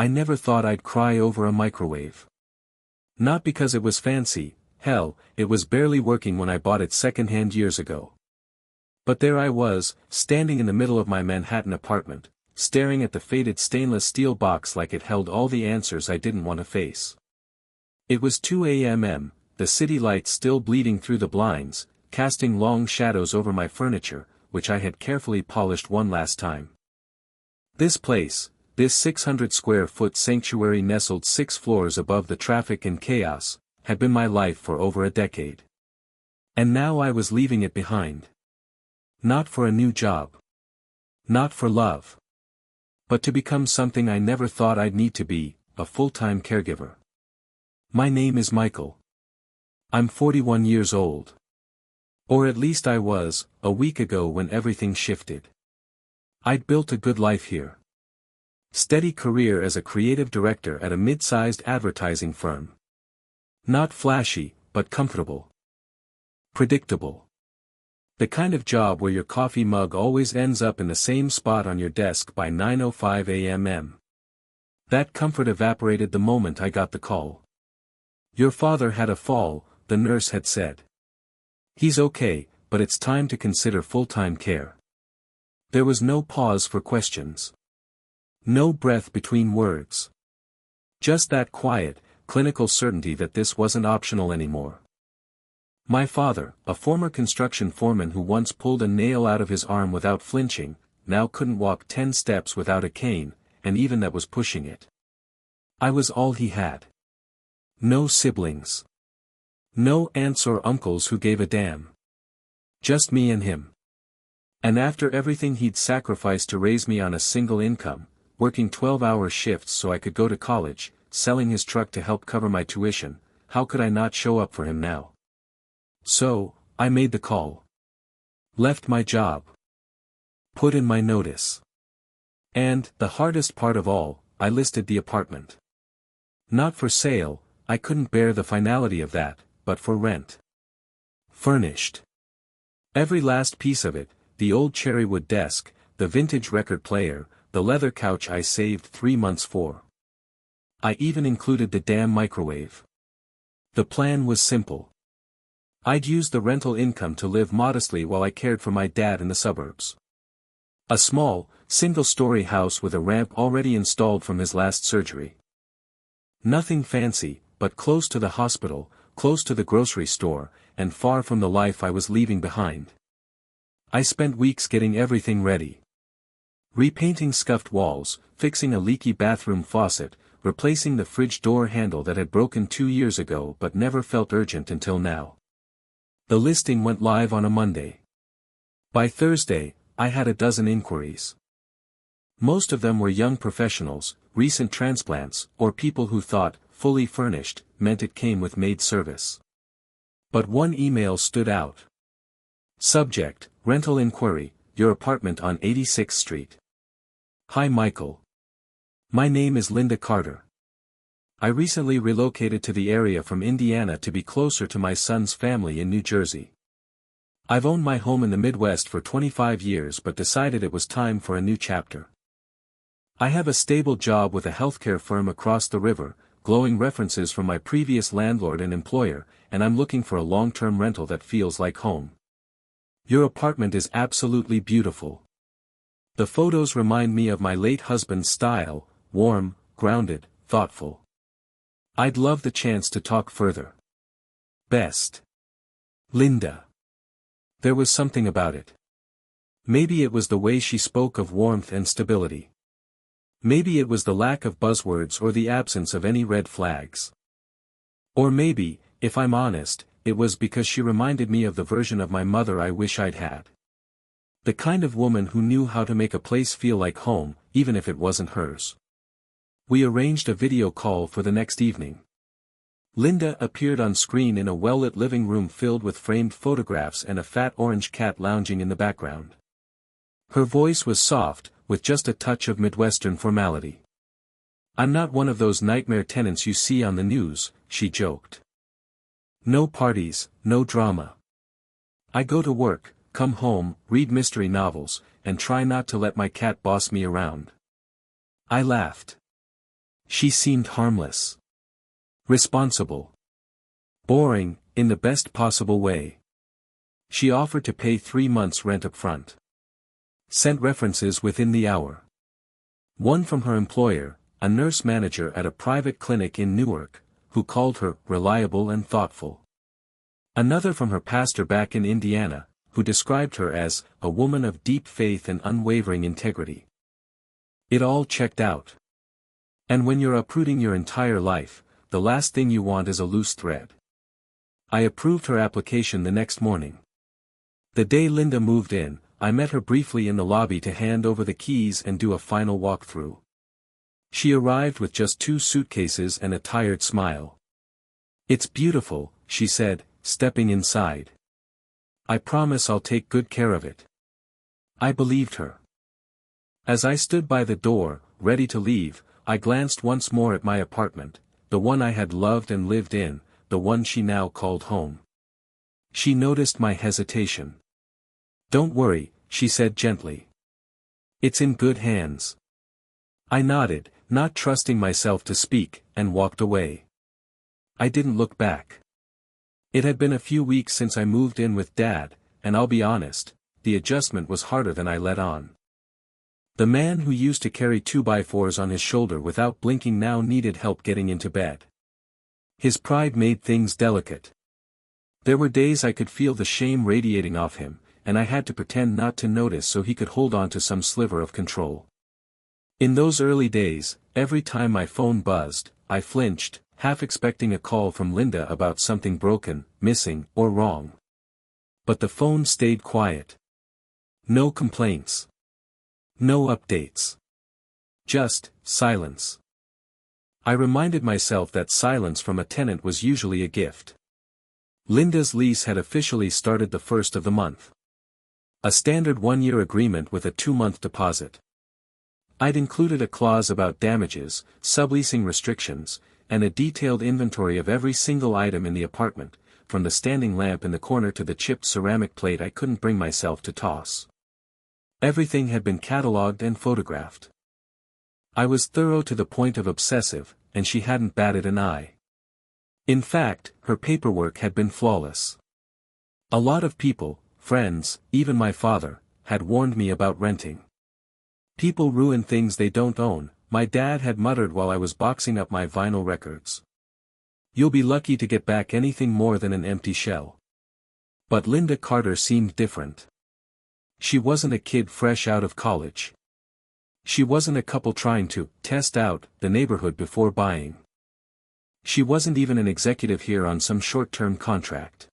I never thought I'd cry over a microwave. Not because it was fancy, hell, it was barely working when I bought it second-hand years ago. But there I was, standing in the middle of my Manhattan apartment, staring at the faded stainless steel box like it held all the answers I didn't want to face. It was 2 a.m., the city lights still bleeding through the blinds, casting long shadows over my furniture, which I had carefully polished one last time. This place, this 600-square-foot sanctuary nestled 6 floors above the traffic and chaos, had been my life for over a decade. And now I was leaving it behind. Not for a new job. Not for love. But to become something I never thought I'd need to be, a full-time caregiver. My name is Michael. I'm 41 years old. Or at least I was, a week ago when everything shifted. I'd built a good life here. Steady career as a creative director at a mid-sized advertising firm. Not flashy, but comfortable. Predictable. The kind of job where your coffee mug always ends up in the same spot on your desk by 9:05 a.m. That comfort evaporated the moment I got the call. Your father had a fall, the nurse had said. He's okay, but it's time to consider full-time care. There was no pause for questions. No breath between words. Just that quiet, clinical certainty that this wasn't optional anymore. My father, a former construction foreman who once pulled a nail out of his arm without flinching, now couldn't walk 10 steps without a cane, and even that was pushing it. I was all he had. No siblings. No aunts or uncles who gave a damn. Just me and him. And after everything he'd sacrificed to raise me on a single income, working 12-hour shifts so I could go to college, selling his truck to help cover my tuition, how could I not show up for him now? So, I made the call. Left my job. Put in my notice. And, the hardest part of all, I listed the apartment. Not for sale, I couldn't bear the finality of that, but for rent. Furnished. Every last piece of it, the old cherrywood desk, the vintage record player, the leather couch I saved 3 months for. I even included the damn microwave. The plan was simple. I'd use the rental income to live modestly while I cared for my dad in the suburbs. A small, single-story house with a ramp already installed from his last surgery. Nothing fancy, but close to the hospital, close to the grocery store, and far from the life I was leaving behind. I spent weeks getting everything ready. Repainting scuffed walls, fixing a leaky bathroom faucet, replacing the fridge door handle that had broken 2 years ago but never felt urgent until now. The listing went live on a Monday. By Thursday, I had a dozen inquiries. Most of them were young professionals, recent transplants, or people who thought, fully furnished, meant it came with maid service. But one email stood out. Subject, rental inquiry, your apartment on 86th Street. Hi Michael. My name is Linda Carter. I recently relocated to the area from Indiana to be closer to my son's family in New Jersey. I've owned my home in the Midwest for 25 years but decided it was time for a new chapter. I have a stable job with a healthcare firm across the river, glowing references from my previous landlord and employer, and I'm looking for a long-term rental that feels like home. Your apartment is absolutely beautiful. The photos remind me of my late husband's style, warm, grounded, thoughtful. I'd love the chance to talk further. Best. Linda. There was something about it. Maybe it was the way she spoke of warmth and stability. Maybe it was the lack of buzzwords or the absence of any red flags. Or maybe, if I'm honest, it was because she reminded me of the version of my mother I wish I'd had. The kind of woman who knew how to make a place feel like home, even if it wasn't hers. We arranged a video call for the next evening. Linda appeared on screen in a well-lit living room filled with framed photographs and a fat orange cat lounging in the background. Her voice was soft, with just a touch of Midwestern formality. I'm not one of those nightmare tenants you see on the news, she joked. No parties, no drama. I go to work, come home, read mystery novels, and try not to let my cat boss me around. I laughed. She seemed harmless. Responsible. Boring, in the best possible way. She offered to pay 3 months' rent up front. Sent references within the hour. One from her employer, a nurse manager at a private clinic in Newark, who called her reliable and thoughtful. Another from her pastor back in Indiana, who described her as a woman of deep faith and unwavering integrity. It all checked out. And when you're uprooting your entire life, the last thing you want is a loose thread. I approved her application the next morning. The day Linda moved in, I met her briefly in the lobby to hand over the keys and do a final walkthrough. She arrived with just 2 suitcases and a tired smile. "It's beautiful," she said, stepping inside. "I promise I'll take good care of it." I believed her. As I stood by the door, ready to leave, I glanced once more at my apartment, the one I had loved and lived in, the one she now called home. She noticed my hesitation. "Don't worry," she said gently. "It's in good hands." I nodded, not trusting myself to speak, and walked away. I didn't look back. It had been a few weeks since I moved in with Dad, and I'll be honest, the adjustment was harder than I let on. The man who used to carry 2x4s on his shoulder without blinking now needed help getting into bed. His pride made things delicate. There were days I could feel the shame radiating off him, and I had to pretend not to notice so he could hold on to some sliver of control. In those early days, every time my phone buzzed, I flinched, half expecting a call from Linda about something broken, missing, or wrong. But the phone stayed quiet. No complaints. No updates. Just silence. I reminded myself that silence from a tenant was usually a gift. Linda's lease had officially started the 1st of the month. A standard 1-year agreement with a 2-month deposit. I'd included a clause about damages, subleasing restrictions, and a detailed inventory of every single item in the apartment, from the standing lamp in the corner to the chipped ceramic plate I couldn't bring myself to toss. Everything had been catalogued and photographed. I was thorough to the point of obsessive, and she hadn't batted an eye. In fact, her paperwork had been flawless. A lot of people, friends, even my father, had warned me about renting. People ruin things they don't own, my dad had muttered while I was boxing up my vinyl records. You'll be lucky to get back anything more than an empty shell. But Linda Carter seemed different. She wasn't a kid fresh out of college. She wasn't a couple trying to test out the neighborhood before buying. She wasn't even an executive here on some short-term contract.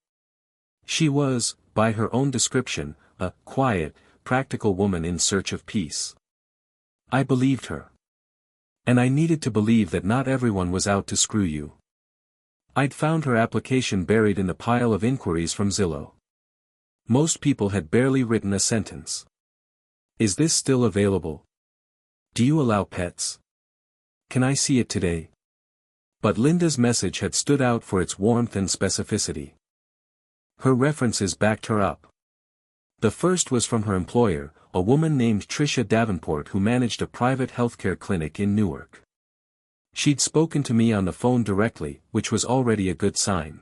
She was, by her own description, a quiet, practical woman in search of peace. I believed her. And I needed to believe that not everyone was out to screw you. I'd found her application buried in the pile of inquiries from Zillow. Most people had barely written a sentence. Is this still available? Do you allow pets? Can I see it today? But Linda's message had stood out for its warmth and specificity. Her references backed her up. The first was from her employer, a woman named Tricia Davenport who managed a private healthcare clinic in Newark. She'd spoken to me on the phone directly, which was already a good sign.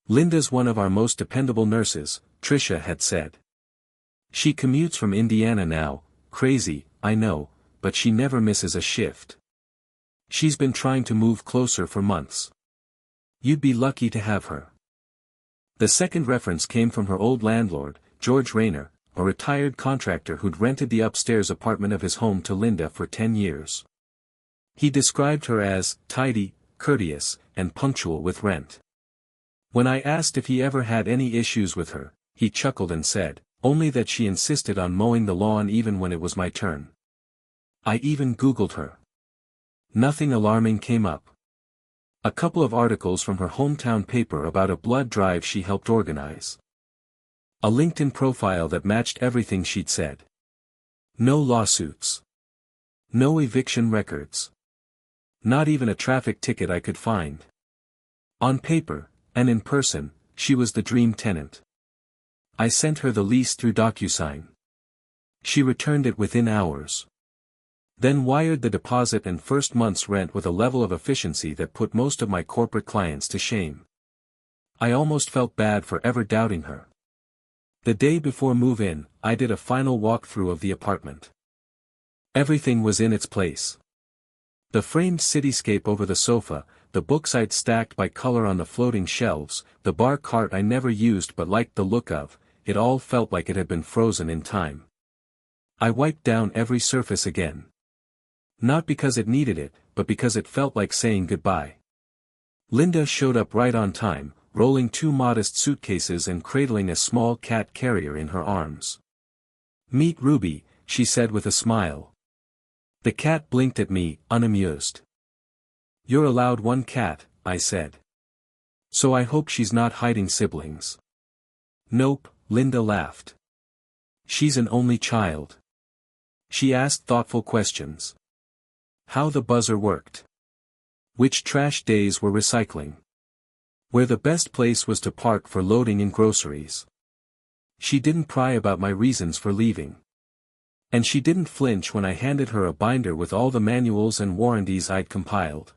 Linda's one of our most dependable nurses, Tricia had said. She commutes from Indiana now, crazy, I know, but she never misses a shift. She's been trying to move closer for months. You'd be lucky to have her. The second reference came from her old landlord, George Rayner, a retired contractor who'd rented the upstairs apartment of his home to Linda for 10 years. He described her as tidy, courteous, and punctual with rent. When I asked if he ever had any issues with her, he chuckled and said, only that she insisted on mowing the lawn even when it was my turn. I even Googled her. Nothing alarming came up. A couple of articles from her hometown paper about a blood drive she helped organize. A LinkedIn profile that matched everything she'd said. No lawsuits. No eviction records. Not even a traffic ticket I could find. On paper, and in person, she was the dream tenant. I sent her the lease through DocuSign. She returned it within hours. Then wired the deposit and first month's rent with a level of efficiency that put most of my corporate clients to shame. I almost felt bad for ever doubting her. The day before move-in, I did a final walkthrough of the apartment. Everything was in its place. The framed cityscape over the sofa, the books I'd stacked by color on the floating shelves, the bar cart I never used but liked the look of, it all felt like it had been frozen in time. I wiped down every surface again. Not because it needed it, but because it felt like saying goodbye. Linda showed up right on time, rolling 2 modest suitcases and cradling a small cat carrier in her arms. "Meet Ruby," she said with a smile. The cat blinked at me, unamused. "You're allowed 1 cat," I said. "So I hope she's not hiding siblings." "Nope," Linda laughed. "She's an only child." She asked thoughtful questions. How the buzzer worked. Which trash days were recycling. Where the best place was to park for loading in groceries. She didn't pry about my reasons for leaving. And she didn't flinch when I handed her a binder with all the manuals and warranties I'd compiled.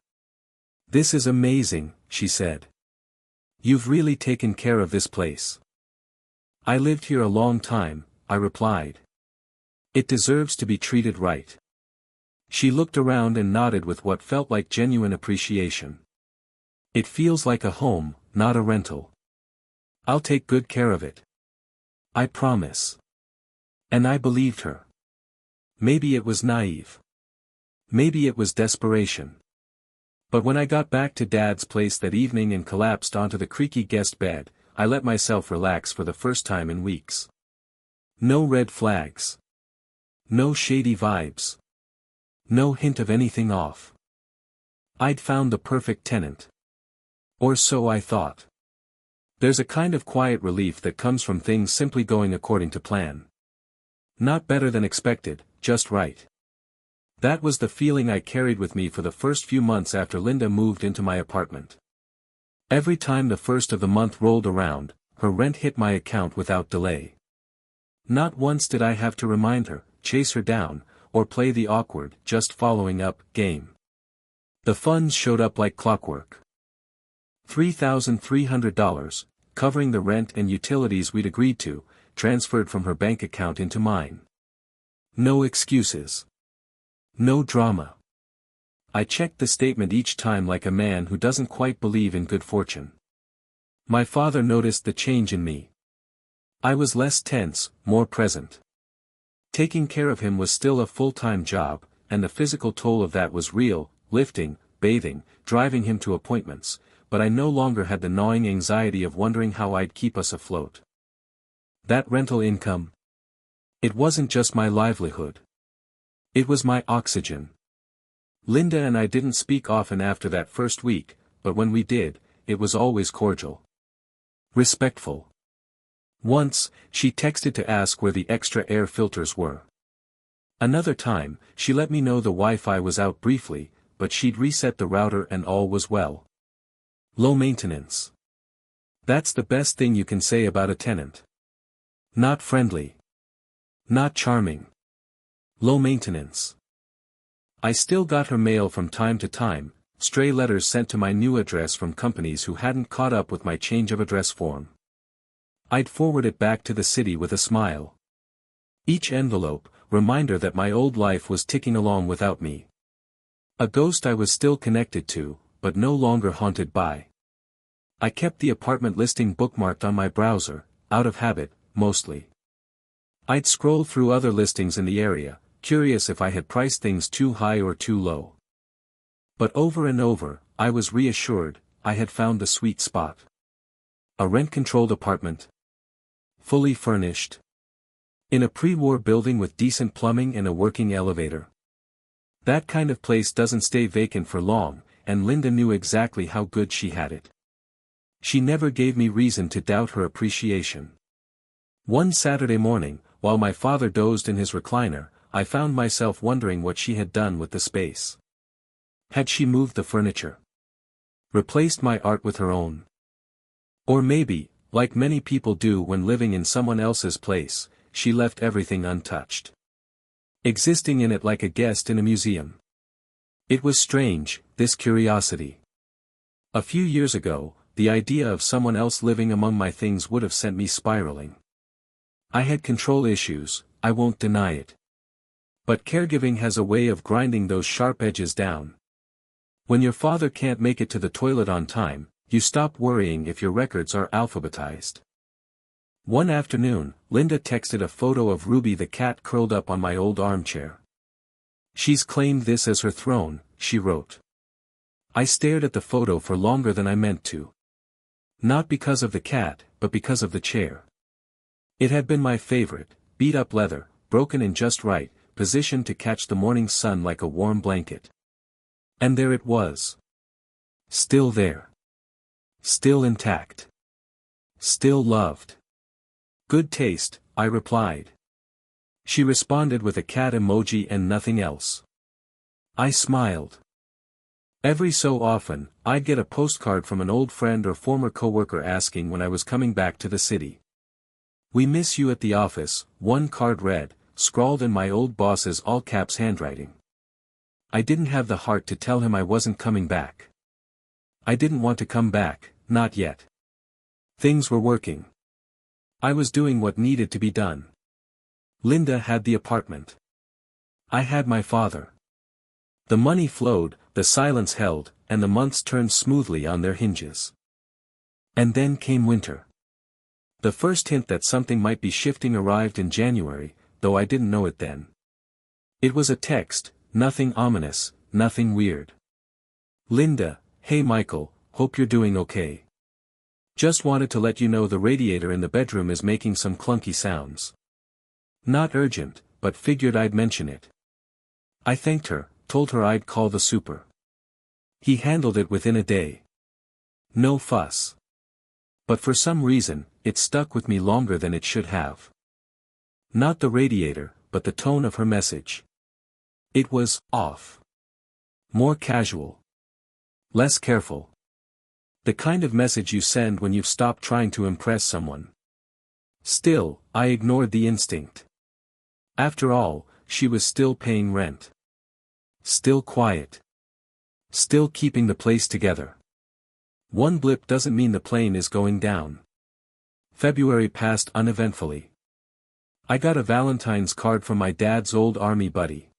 "This is amazing," she said. "You've really taken care of this place." "I lived here a long time," I replied. "It deserves to be treated right." She looked around and nodded with what felt like genuine appreciation. "It feels like a home, not a rental. I'll take good care of it. I promise." And I believed her. Maybe it was naive. Maybe it was desperation. But when I got back to Dad's place that evening and collapsed onto the creaky guest bed, I let myself relax for the first time in weeks. No red flags. No shady vibes. No hint of anything off. I'd found the perfect tenant. Or so I thought. There's a kind of quiet relief that comes from things simply going according to plan. Not better than expected, just right. That was the feeling I carried with me for the first few months after Linda moved into my apartment. Every time the first of the month rolled around, her rent hit my account without delay. Not once did I have to remind her, chase her down, or play the awkward, just following up, game. The funds showed up like clockwork. $3,300, covering the rent and utilities we'd agreed to, transferred from her bank account into mine. No excuses. No drama. I checked the statement each time like a man who doesn't quite believe in good fortune. My father noticed the change in me. I was less tense, more present. Taking care of him was still a full-time job, and the physical toll of that was real, lifting, bathing, driving him to appointments, but I no longer had the gnawing anxiety of wondering how I'd keep us afloat. That rental income. It wasn't just my livelihood. It was my oxygen. Linda and I didn't speak often after that first week, but when we did, it was always cordial. Respectful. Once, she texted to ask where the extra air filters were. Another time, she let me know the Wi-Fi was out briefly, but she'd reset the router and all was well. Low maintenance. That's the best thing you can say about a tenant. Not friendly. Not charming. Low maintenance. I still got her mail from time to time, stray letters sent to my new address from companies who hadn't caught up with my change of address form. I'd forward it back to the city with a smile. Each envelope, reminder that my old life was ticking along without me. A ghost I was still connected to, but no longer haunted by. I kept the apartment listing bookmarked on my browser, out of habit, mostly. I'd scroll through other listings in the area, curious if I had priced things too high or too low. But over and over, I was reassured, I had found the sweet spot. A rent-controlled apartment. Fully furnished. In a pre-war building with decent plumbing and a working elevator. That kind of place doesn't stay vacant for long, and Linda knew exactly how good she had it. She never gave me reason to doubt her appreciation. One Saturday morning, while my father dozed in his recliner, I found myself wondering what she had done with the space. Had she moved the furniture? Replaced my art with her own? Or maybe, like many people do when living in someone else's place, she left everything untouched. existing in it like a guest in a museum. It was strange, this curiosity. A few years ago, the idea of someone else living among my things would have sent me spiraling. I had control issues, I won't deny it. But caregiving has a way of grinding those sharp edges down. When your father can't make it to the toilet on time, you stop worrying if your records are alphabetized. One afternoon, Linda texted a photo of Ruby the cat curled up on my old armchair. "She's claimed this as her throne," she wrote. I stared at the photo for longer than I meant to. Not because of the cat, but because of the chair. It had been my favorite, beat-up leather, broken in just right, positioned to catch the morning sun like a warm blanket. And there it was. Still there. Still intact. Still loved. "Good taste," I replied. She responded with a cat emoji and nothing else. I smiled. Every so often, I'd get a postcard from an old friend or former coworker asking when I was coming back to the city. "We miss you at the office," one card read, scrawled in my old boss's all-caps handwriting. I didn't have the heart to tell him I wasn't coming back. I didn't want to come back, not yet. Things were working. I was doing what needed to be done. Linda had the apartment. I had my father. The money flowed, the silence held, and the months turned smoothly on their hinges. And then came winter. The first hint that something might be shifting arrived in January, though I didn't know it then. It was a text, nothing ominous, nothing weird. "Linda, hey Michael, hope you're doing okay. Just wanted to let you know the radiator in the bedroom is making some clunky sounds. Not urgent, but figured I'd mention it." I thanked her, told her I'd call the super. He handled it within a day. No fuss. But for some reason, it stuck with me longer than it should have. Not the radiator, but the tone of her message. It was off. More casual. Less careful. The kind of message you send when you've stopped trying to impress someone. Still, I ignored the instinct. After all, she was still paying rent. Still quiet. Still keeping the place together. One blip doesn't mean the plane is going down. February passed uneventfully. I got a Valentine's card from my dad's old army buddy.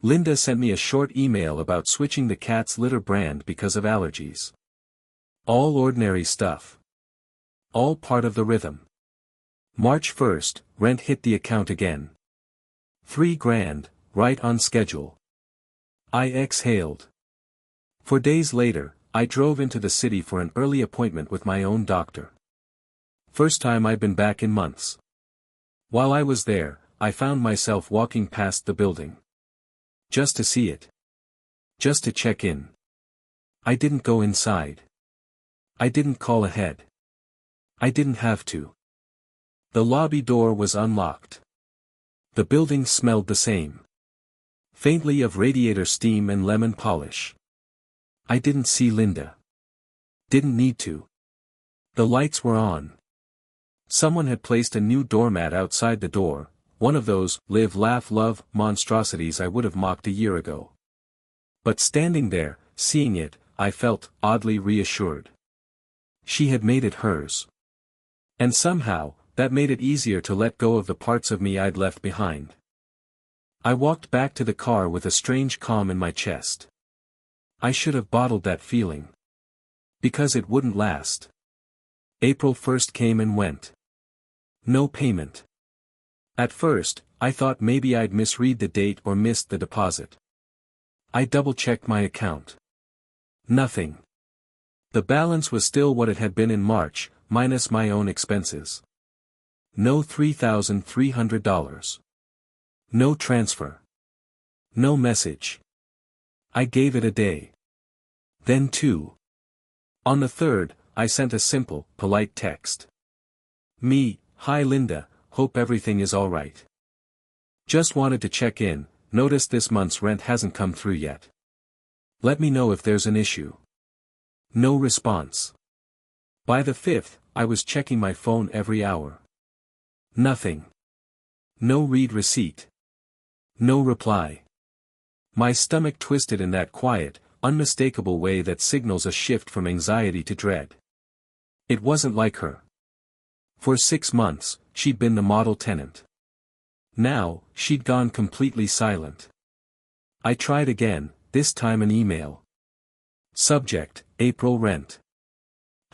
Linda sent me a short email about switching the cat's litter brand because of allergies. All ordinary stuff. All part of the rhythm. March 1st, rent hit the account again. $3,000, right on schedule. I exhaled. 4 days later, I drove into the city for an early appointment with my own doctor. First time I'd been back in months. While I was there, I found myself walking past the building. Just to see it. Just to check in. I didn't go inside. I didn't call ahead. I didn't have to. The lobby door was unlocked. The building smelled the same. Faintly of radiator steam and lemon polish. I didn't see Linda. Didn't need to. The lights were on. Someone had placed a new doormat outside the door, one of those live laugh love monstrosities I would have mocked a year ago. But standing there, seeing it, I felt oddly reassured. She had made it hers. And somehow, that made it easier to let go of the parts of me I'd left behind. I walked back to the car with a strange calm in my chest. I should have bottled that feeling. Because it wouldn't last. April 1st came and went. No payment. At first, I thought maybe I'd misread the date or missed the deposit. I double-checked my account. Nothing. The balance was still what it had been in March, minus my own expenses. No $3,300. No transfer. No message. I gave it a day. Then 2. On the 3rd, I sent a simple, polite text. Hi Linda, hope everything is alright. Just wanted to check in, noticed this month's rent hasn't come through yet. Let me know if there's an issue. No response. By the 5th, I was checking my phone every hour. Nothing. No read receipt. No reply. My stomach twisted in that quiet, unmistakable way that signals a shift from anxiety to dread. It wasn't like her. For 6 months, she'd been the model tenant. Now, she'd gone completely silent. I tried again, this time an email. Subject, April rent.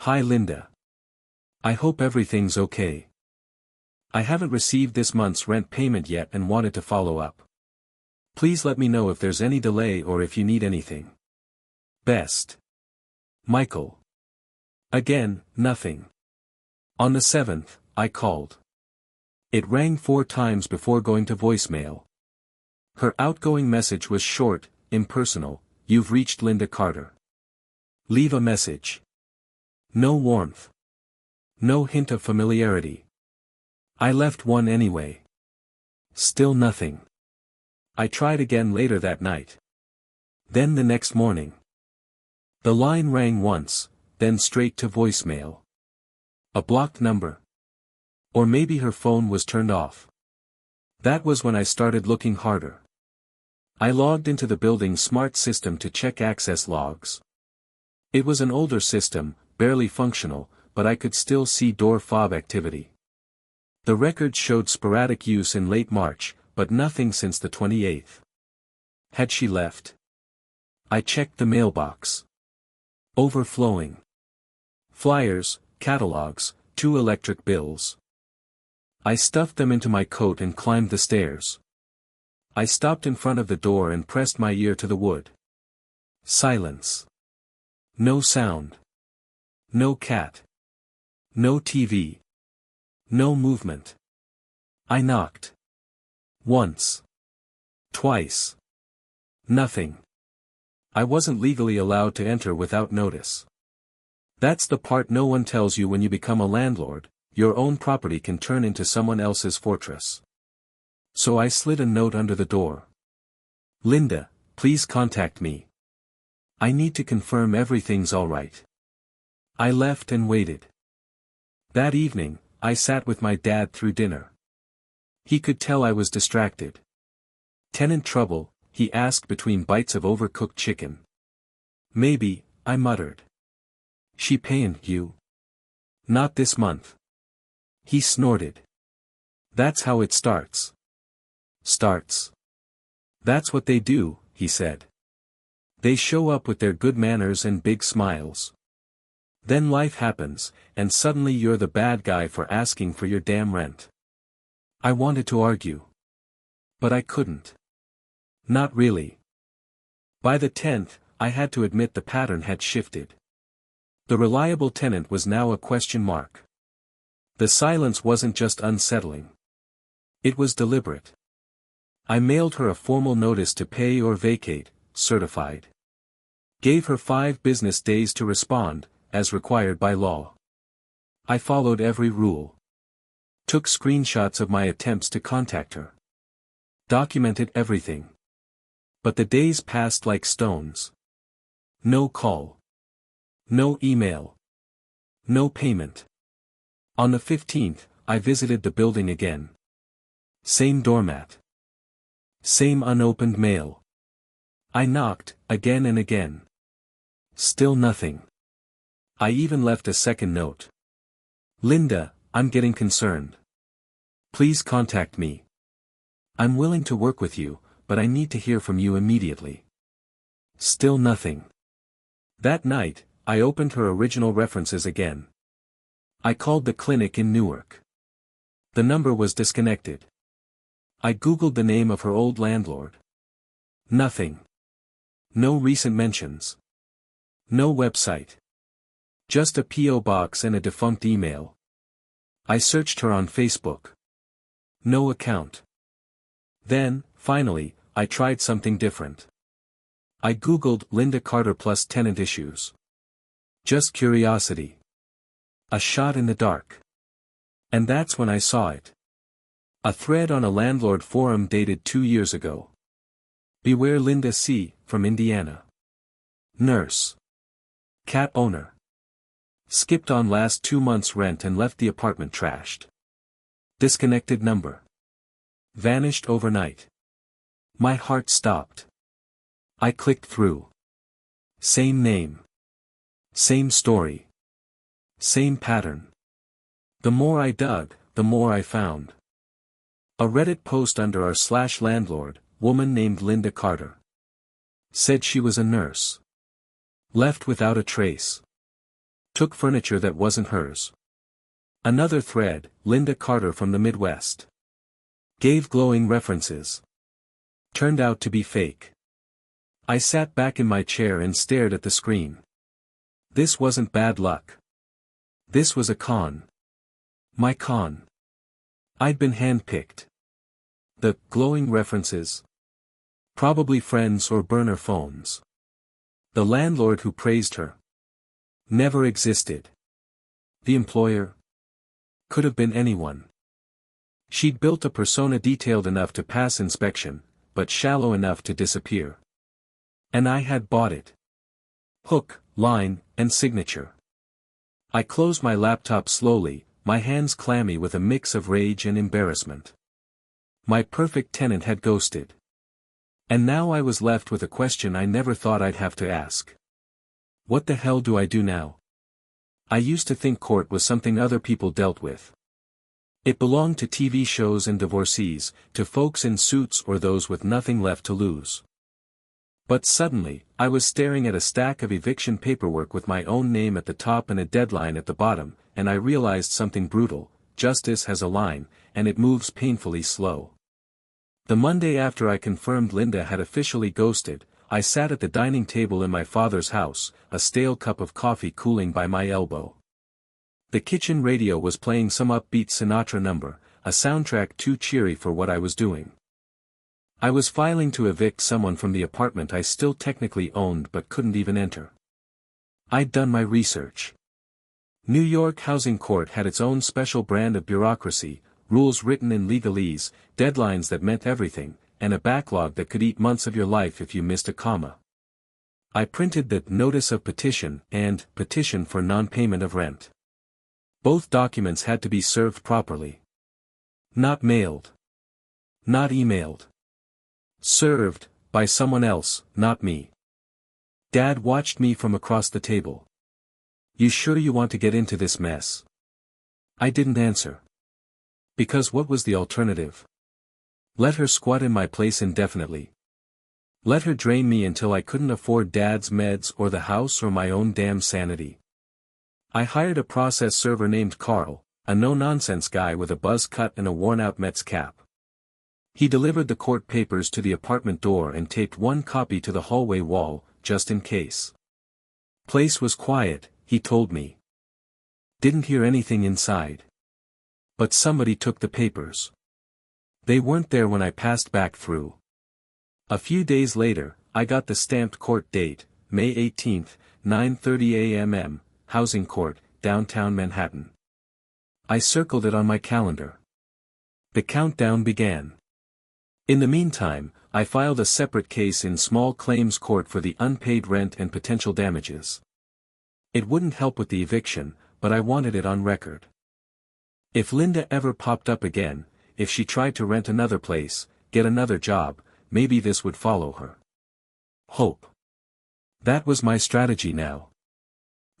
Hi Linda. I hope everything's okay. I haven't received this month's rent payment yet and wanted to follow up. Please let me know if there's any delay or if you need anything. Best. Michael. Again, nothing. On the 7th, I called. It rang 4 times before going to voicemail. Her outgoing message was short, impersonal. You've reached Linda Carter. Leave a message. No warmth. No hint of familiarity. I left one anyway. Still nothing. I tried again later that night. Then the next morning. The line rang once, then straight to voicemail. A blocked number. Or maybe her phone was turned off. That was when I started looking harder. I logged into the building's smart system to check access logs. It was an older system, barely functional, but I could still see door fob activity. The record showed sporadic use in late March, but nothing since the 28th. Had she left? I checked the mailbox. Overflowing. Flyers, catalogs, 2 electric bills. I stuffed them into my coat and climbed the stairs. I stopped in front of the door and pressed my ear to the wood. Silence. No sound. No cat. No TV. No movement. I knocked. Once. Twice. Nothing. I wasn't legally allowed to enter without notice. That's the part no one tells you when you become a landlord. Your own property can turn into someone else's fortress. So I slid a note under the door. Linda, please contact me. I need to confirm everything's alright. I left and waited. That evening, I sat with my dad through dinner. He could tell I was distracted. Tenant trouble, he asked between bites of overcooked chicken. Maybe, I muttered. She paying you? Not this month. He snorted. That's how it starts. Starts. That's what they do, he said. They show up with their good manners and big smiles. Then life happens, and suddenly you're the bad guy for asking for your damn rent. I wanted to argue. But I couldn't. Not really. By the 10th, I had to admit the pattern had shifted. The reliable tenant was now a question mark. The silence wasn't just unsettling. It was deliberate. I mailed her a formal notice to pay or vacate, certified. Gave her 5 business days to respond, as required by law. I followed every rule. Took screenshots of my attempts to contact her. Documented everything. But the days passed like stones. No call. No email. No payment. On the 15th, I visited the building again. Same doormat. Same unopened mail. I knocked, again and again. Still nothing. I even left a second note. Linda, I'm getting concerned. Please contact me. I'm willing to work with you, but I need to hear from you immediately. Still nothing. That night, I opened her original references again. I called the clinic in Newark. The number was disconnected. I googled the name of her old landlord. Nothing. No recent mentions. No website. Just a P.O. box and a defunct email. I searched her on Facebook. No account. Then, finally, I tried something different. I googled Linda Carter plus tenant issues. Just curiosity. A shot in the dark. And that's when I saw it. A thread on a landlord forum dated 2 years ago. Beware Linda C., from Indiana. Nurse. Cat owner. Skipped on last 2 months' rent and left the apartment trashed. Disconnected number. Vanished overnight. My heart stopped. I clicked through. Same name. Same story. Same pattern. The more I dug, the more I found. A Reddit post under r/landlord, woman named Linda Carter. Said she was a nurse. Left without a trace. Took furniture that wasn't hers. Another thread, Linda Carter from the Midwest. Gave glowing references. Turned out to be fake. I sat back in my chair and stared at the screen. This wasn't bad luck. This was a con. My con. I'd been handpicked. The glowing references. Probably friends or burner phones. The landlord who praised her. Never existed. The employer. Could have been anyone. She'd built a persona detailed enough to pass inspection, but shallow enough to disappear. And I had bought it. Hook, line, and signature. I closed my laptop slowly, my hands clammy with a mix of rage and embarrassment. My perfect tenant had ghosted. And now I was left with a question I never thought I'd have to ask. What the hell do I do now? I used to think court was something other people dealt with. It belonged to TV shows and divorcees, to folks in suits or those with nothing left to lose. But suddenly, I was staring at a stack of eviction paperwork with my own name at the top and a deadline at the bottom, and I realized something brutal: justice has a line, and it moves painfully slow. The Monday after I confirmed Linda had officially ghosted, I sat at the dining table in my father's house, a stale cup of coffee cooling by my elbow. The kitchen radio was playing some upbeat Sinatra number, a soundtrack too cheery for what I was doing. I was filing to evict someone from the apartment I still technically owned but couldn't even enter. I'd done my research. New York Housing Court had its own special brand of bureaucracy, rules written in legalese, deadlines that meant everything, and a backlog that could eat months of your life if you missed a comma. I printed the notice of petition and petition for non-payment of rent. Both documents had to be served properly. Not mailed. Not emailed. Served, by someone else, not me. Dad watched me from across the table. You sure you want to get into this mess? I didn't answer. Because what was the alternative? Let her squat in my place indefinitely. Let her drain me until I couldn't afford Dad's meds or the house or my own damn sanity. I hired a process server named Carl, a no-nonsense guy with a buzz cut and a worn-out Mets cap. He delivered the court papers to the apartment door and taped one copy to the hallway wall, just in case. Place was quiet, he told me. Didn't hear anything inside. But somebody took the papers. They weren't there when I passed back through. A few days later, I got the stamped court date, May 18th, 9:30 a.m. Housing Court, downtown Manhattan. I circled it on my calendar. The countdown began. In the meantime, I filed a separate case in small claims court for the unpaid rent and potential damages. It wouldn't help with the eviction, but I wanted it on record. If Linda ever popped up again, if she tried to rent another place, get another job, maybe this would follow her. Hope. That was my strategy now.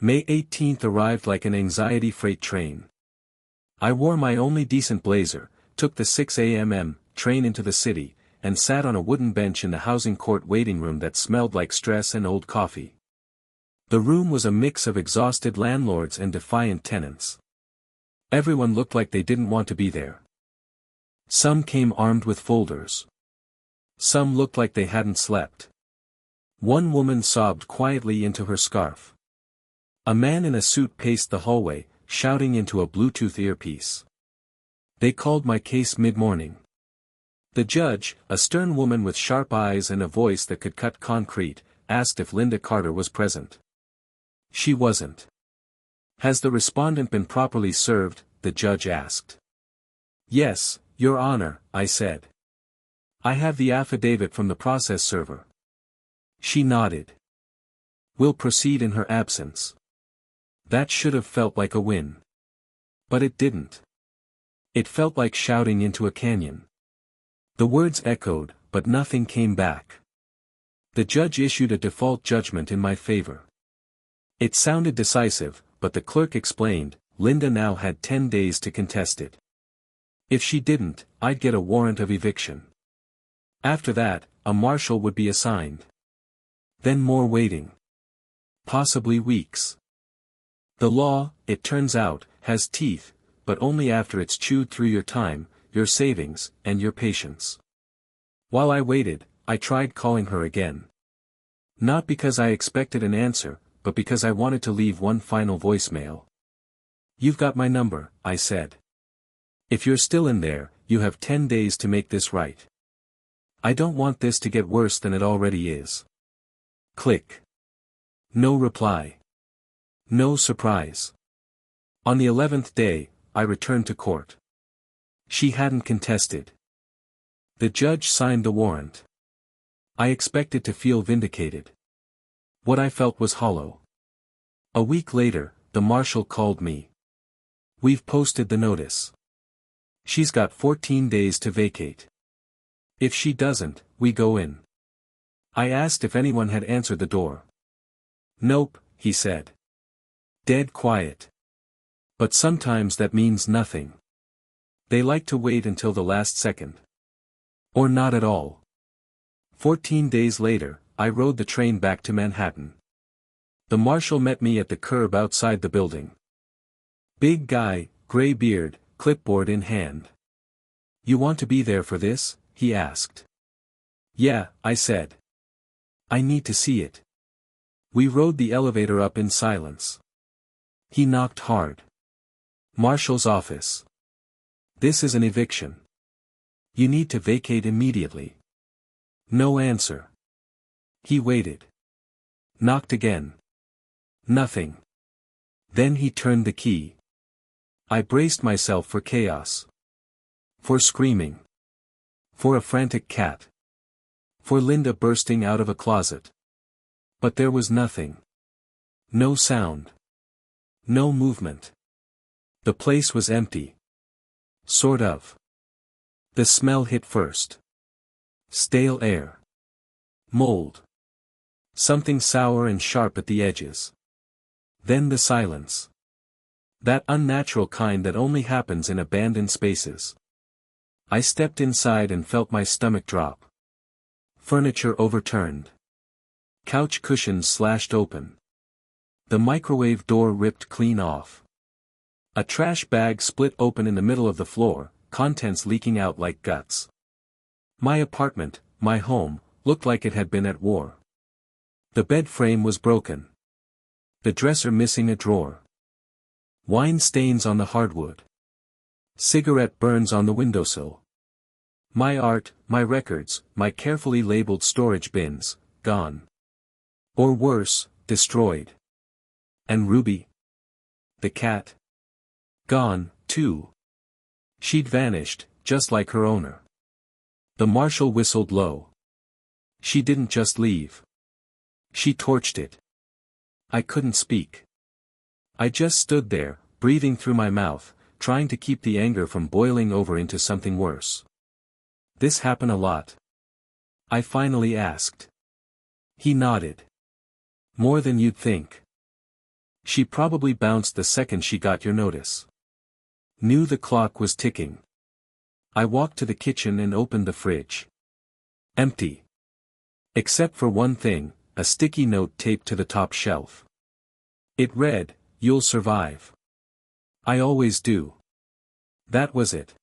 May 18th arrived like an anxiety freight train. I wore my only decent blazer, took the 6 a.m. train into the city, and sat on a wooden bench in the housing court waiting room that smelled like stress and old coffee. The room was a mix of exhausted landlords and defiant tenants. Everyone looked like they didn't want to be there. Some came armed with folders. Some looked like they hadn't slept. One woman sobbed quietly into her scarf. A man in a suit paced the hallway, shouting into a Bluetooth earpiece. They called my case mid-morning. The judge, a stern woman with sharp eyes and a voice that could cut concrete, asked if Linda Carter was present. She wasn't. Has the respondent been properly served? The judge asked. Yes, Your Honor, I said. I have the affidavit from the process server. She nodded. We'll proceed in her absence. That should have felt like a win. But it didn't. It felt like shouting into a canyon. The words echoed, but nothing came back. The judge issued a default judgment in my favor. It sounded decisive, but the clerk explained, Linda now had 10 days to contest it. If she didn't, I'd get a warrant of eviction. After that, a marshal would be assigned. Then more waiting. Possibly weeks. The law, it turns out, has teeth, but only after it's chewed through your time, your savings, and your patience. While I waited, I tried calling her again. Not because I expected an answer, but because I wanted to leave one final voicemail. "You've got my number," I said. "If you're still in there, you have 10 days to make this right. I don't want this to get worse than it already is." Click. No reply. No surprise. On the 11th day, I returned to court. She hadn't contested. The judge signed the warrant. I expected to feel vindicated. What I felt was hollow. A week later, the marshal called me. "We've posted the notice. She's got 14 days to vacate. If she doesn't, we go in." I asked if anyone had answered the door. "Nope," he said. "Dead quiet. But sometimes that means nothing. They like to wait until the last second. Or not at all." 14 days later, I rode the train back to Manhattan. The marshal met me at the curb outside the building. Big guy, gray beard, clipboard in hand. "You want to be there for this?" he asked. "Yeah," I said. "I need to see it." We rode the elevator up in silence. He knocked hard. "Marshal's office. This is an eviction. You need to vacate immediately." No answer. He waited. Knocked again. Nothing. Then he turned the key. I braced myself for chaos. For screaming. For a frantic cat. For Linda bursting out of a closet. But there was nothing. No sound. No movement. The place was empty. Sort of. The smell hit first. Stale air. Mold. Something sour and sharp at the edges. Then the silence. That unnatural kind that only happens in abandoned spaces. I stepped inside and felt my stomach drop. Furniture overturned. Couch cushions slashed open. The microwave door ripped clean off. A trash bag split open in the middle of the floor, contents leaking out like guts. My apartment, my home, looked like it had been at war. The bed frame was broken. The dresser missing a drawer. Wine stains on the hardwood. Cigarette burns on the windowsill. My art, my records, my carefully labeled storage bins, gone. Or worse, destroyed. And Ruby? The cat? Gone, too. She'd vanished, just like her owner. The marshal whistled low. She didn't just leave. She torched it. I couldn't speak. I just stood there, breathing through my mouth, trying to keep the anger from boiling over into something worse. "This happen a lot?" I finally asked. He nodded. "More than you'd think. She probably bounced the second she got your notice." Knew the clock was ticking. I walked to the kitchen and opened the fridge. Empty. Except for one thing, a sticky note taped to the top shelf. It read, "You'll survive. I always do." That was it.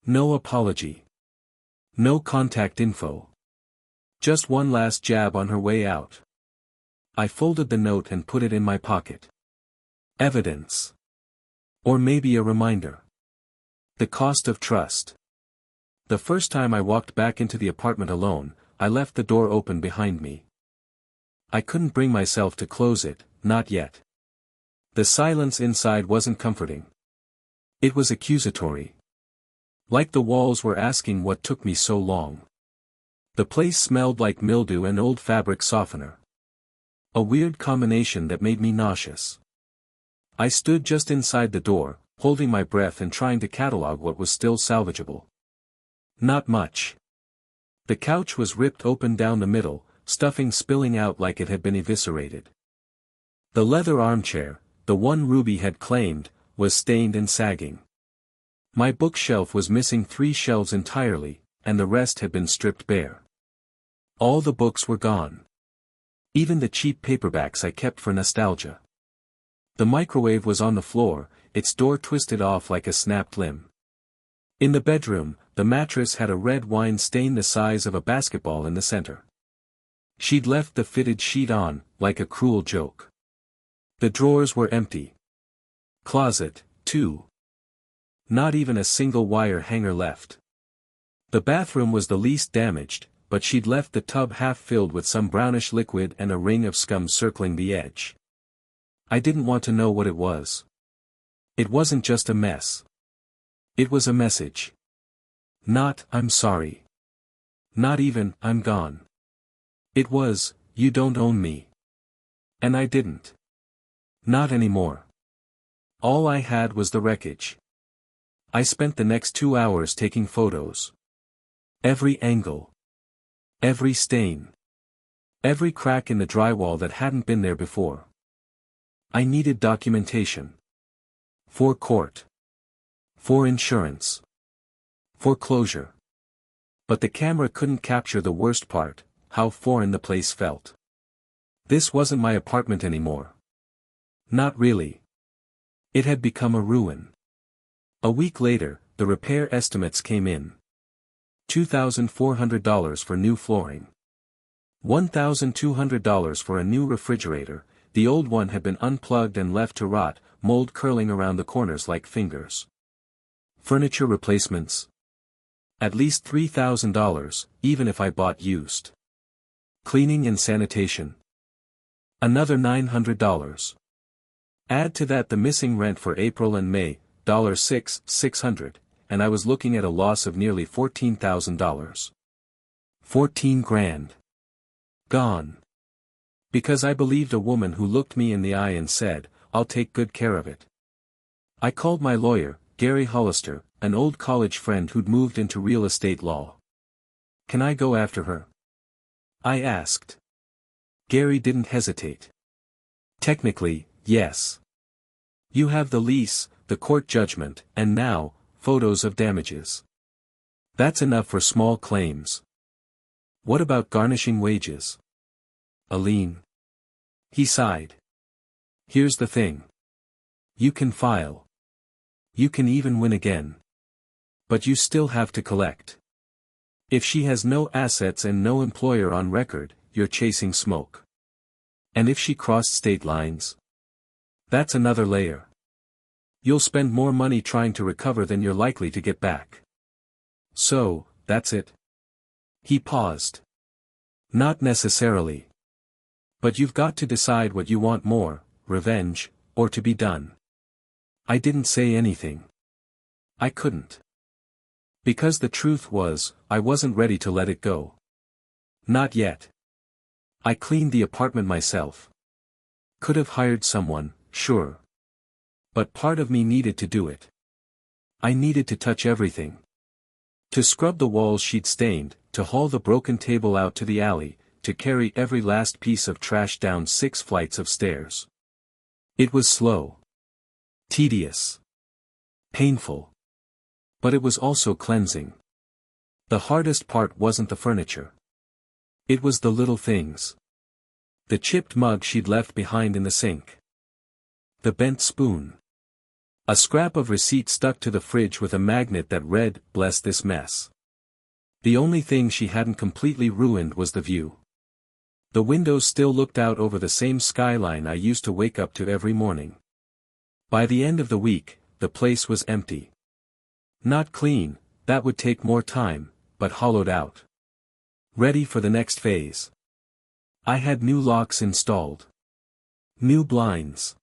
No apology. No contact info. Just one last jab on her way out. I folded the note and put it in my pocket. Evidence. Or maybe a reminder. The cost of trust. The first time I walked back into the apartment alone, I left the door open behind me. I couldn't bring myself to close it, not yet. The silence inside wasn't comforting. It was accusatory. Like the walls were asking what took me so long. The place smelled like mildew and old fabric softener. A weird combination that made me nauseous. I stood just inside the door, holding my breath and trying to catalog what was still salvageable. Not much. The couch was ripped open down the middle, stuffing spilling out like it had been eviscerated. The leather armchair, the one Ruby had claimed, was stained and sagging. My bookshelf was missing 3 shelves entirely, and the rest had been stripped bare. All the books were gone. Even the cheap paperbacks I kept for nostalgia. The microwave was on the floor, its door twisted off like a snapped limb. In the bedroom, the mattress had a red wine stain the size of a basketball in the center. She'd left the fitted sheet on, like a cruel joke. The drawers were empty. Closet, too. Not even a single wire hanger left. The bathroom was the least damaged, but she'd left the tub half filled with some brownish liquid and a ring of scum circling the edge. I didn't want to know what it was. It wasn't just a mess. It was a message. Not, "I'm sorry." Not even, "I'm gone." It was, "You don't own me." And I didn't. Not anymore. All I had was the wreckage. I spent the next 2 hours taking photos. Every angle. Every stain. Every crack in the drywall that hadn't been there before. I needed documentation. For court. For insurance. For closure. But the camera couldn't capture the worst part, how foreign the place felt. This wasn't my apartment anymore. Not really. It had become a ruin. A week later, the repair estimates came in. $2,400 for new flooring. $1,200 for a new refrigerator. The old one had been unplugged and left to rot, mold curling around the corners like fingers. Furniture replacements. At least $3,000, even if I bought used. Cleaning and sanitation. Another $900. Add to that the missing rent for April and May, $600, and I was looking at a loss of nearly $14,000. 14 grand. Gone. Because I believed a woman who looked me in the eye and said, "I'll take good care of it." I called my lawyer, Gary Hollister, an old college friend who'd moved into real estate law. "Can I go after her?" I asked. Gary didn't hesitate. "Technically, yes. You have the lease, the court judgment, and now, photos of damages. That's enough for small claims. What about garnishing wages? A lien?" He sighed. "Here's the thing. You can file. You can even win again. But you still have to collect. If she has no assets and no employer on record, you're chasing smoke. And if she crossed state lines? That's another layer. You'll spend more money trying to recover than you're likely to get back. So, that's it." He paused. "Not necessarily. But you've got to decide what you want more, revenge, or to be done." I didn't say anything. I couldn't. Because the truth was, I wasn't ready to let it go. Not yet. I cleaned the apartment myself. Could have hired someone, sure. But part of me needed to do it. I needed to touch everything. To scrub the walls she'd stained, to haul the broken table out to the alley, to carry every last piece of trash down 6 flights of stairs. It was slow. Tedious. Painful. But it was also cleansing. The hardest part wasn't the furniture. It was the little things. The chipped mug she'd left behind in the sink. The bent spoon. A scrap of receipt stuck to the fridge with a magnet that read, "Bless this mess." The only thing she hadn't completely ruined was the view. The windows still looked out over the same skyline I used to wake up to every morning. By the end of the week, the place was empty. Not clean, that would take more time, but hollowed out. Ready for the next phase. I had new locks installed. New blinds.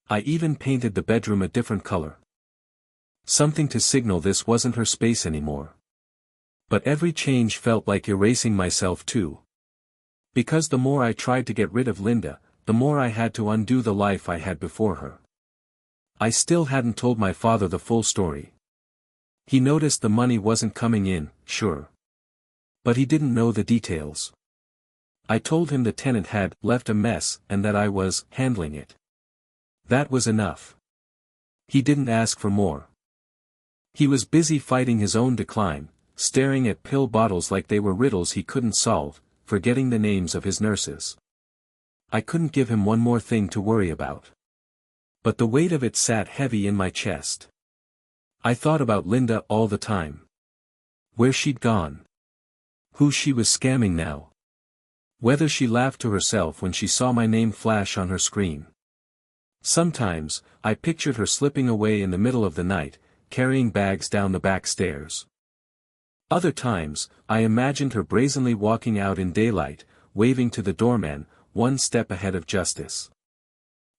I even painted the bedroom a different color. Something to signal this wasn't her space anymore. But every change felt like erasing myself too. Because the more I tried to get rid of Linda, the more I had to undo the life I had before her. I still hadn't told my father the full story. He noticed the money wasn't coming in, sure. But he didn't know the details. I told him the tenant had left a mess and that I was handling it. That was enough. He didn't ask for more. He was busy fighting his own decline, staring at pill bottles like they were riddles he couldn't solve, forgetting the names of his nurses. I couldn't give him one more thing to worry about. But the weight of it sat heavy in my chest. I thought about Linda all the time. Where she'd gone. Who she was scamming now. Whether she laughed to herself when she saw my name flash on her screen. Sometimes, I pictured her slipping away in the middle of the night, carrying bags down the back stairs. Other times, I imagined her brazenly walking out in daylight, waving to the doorman, one step ahead of justice.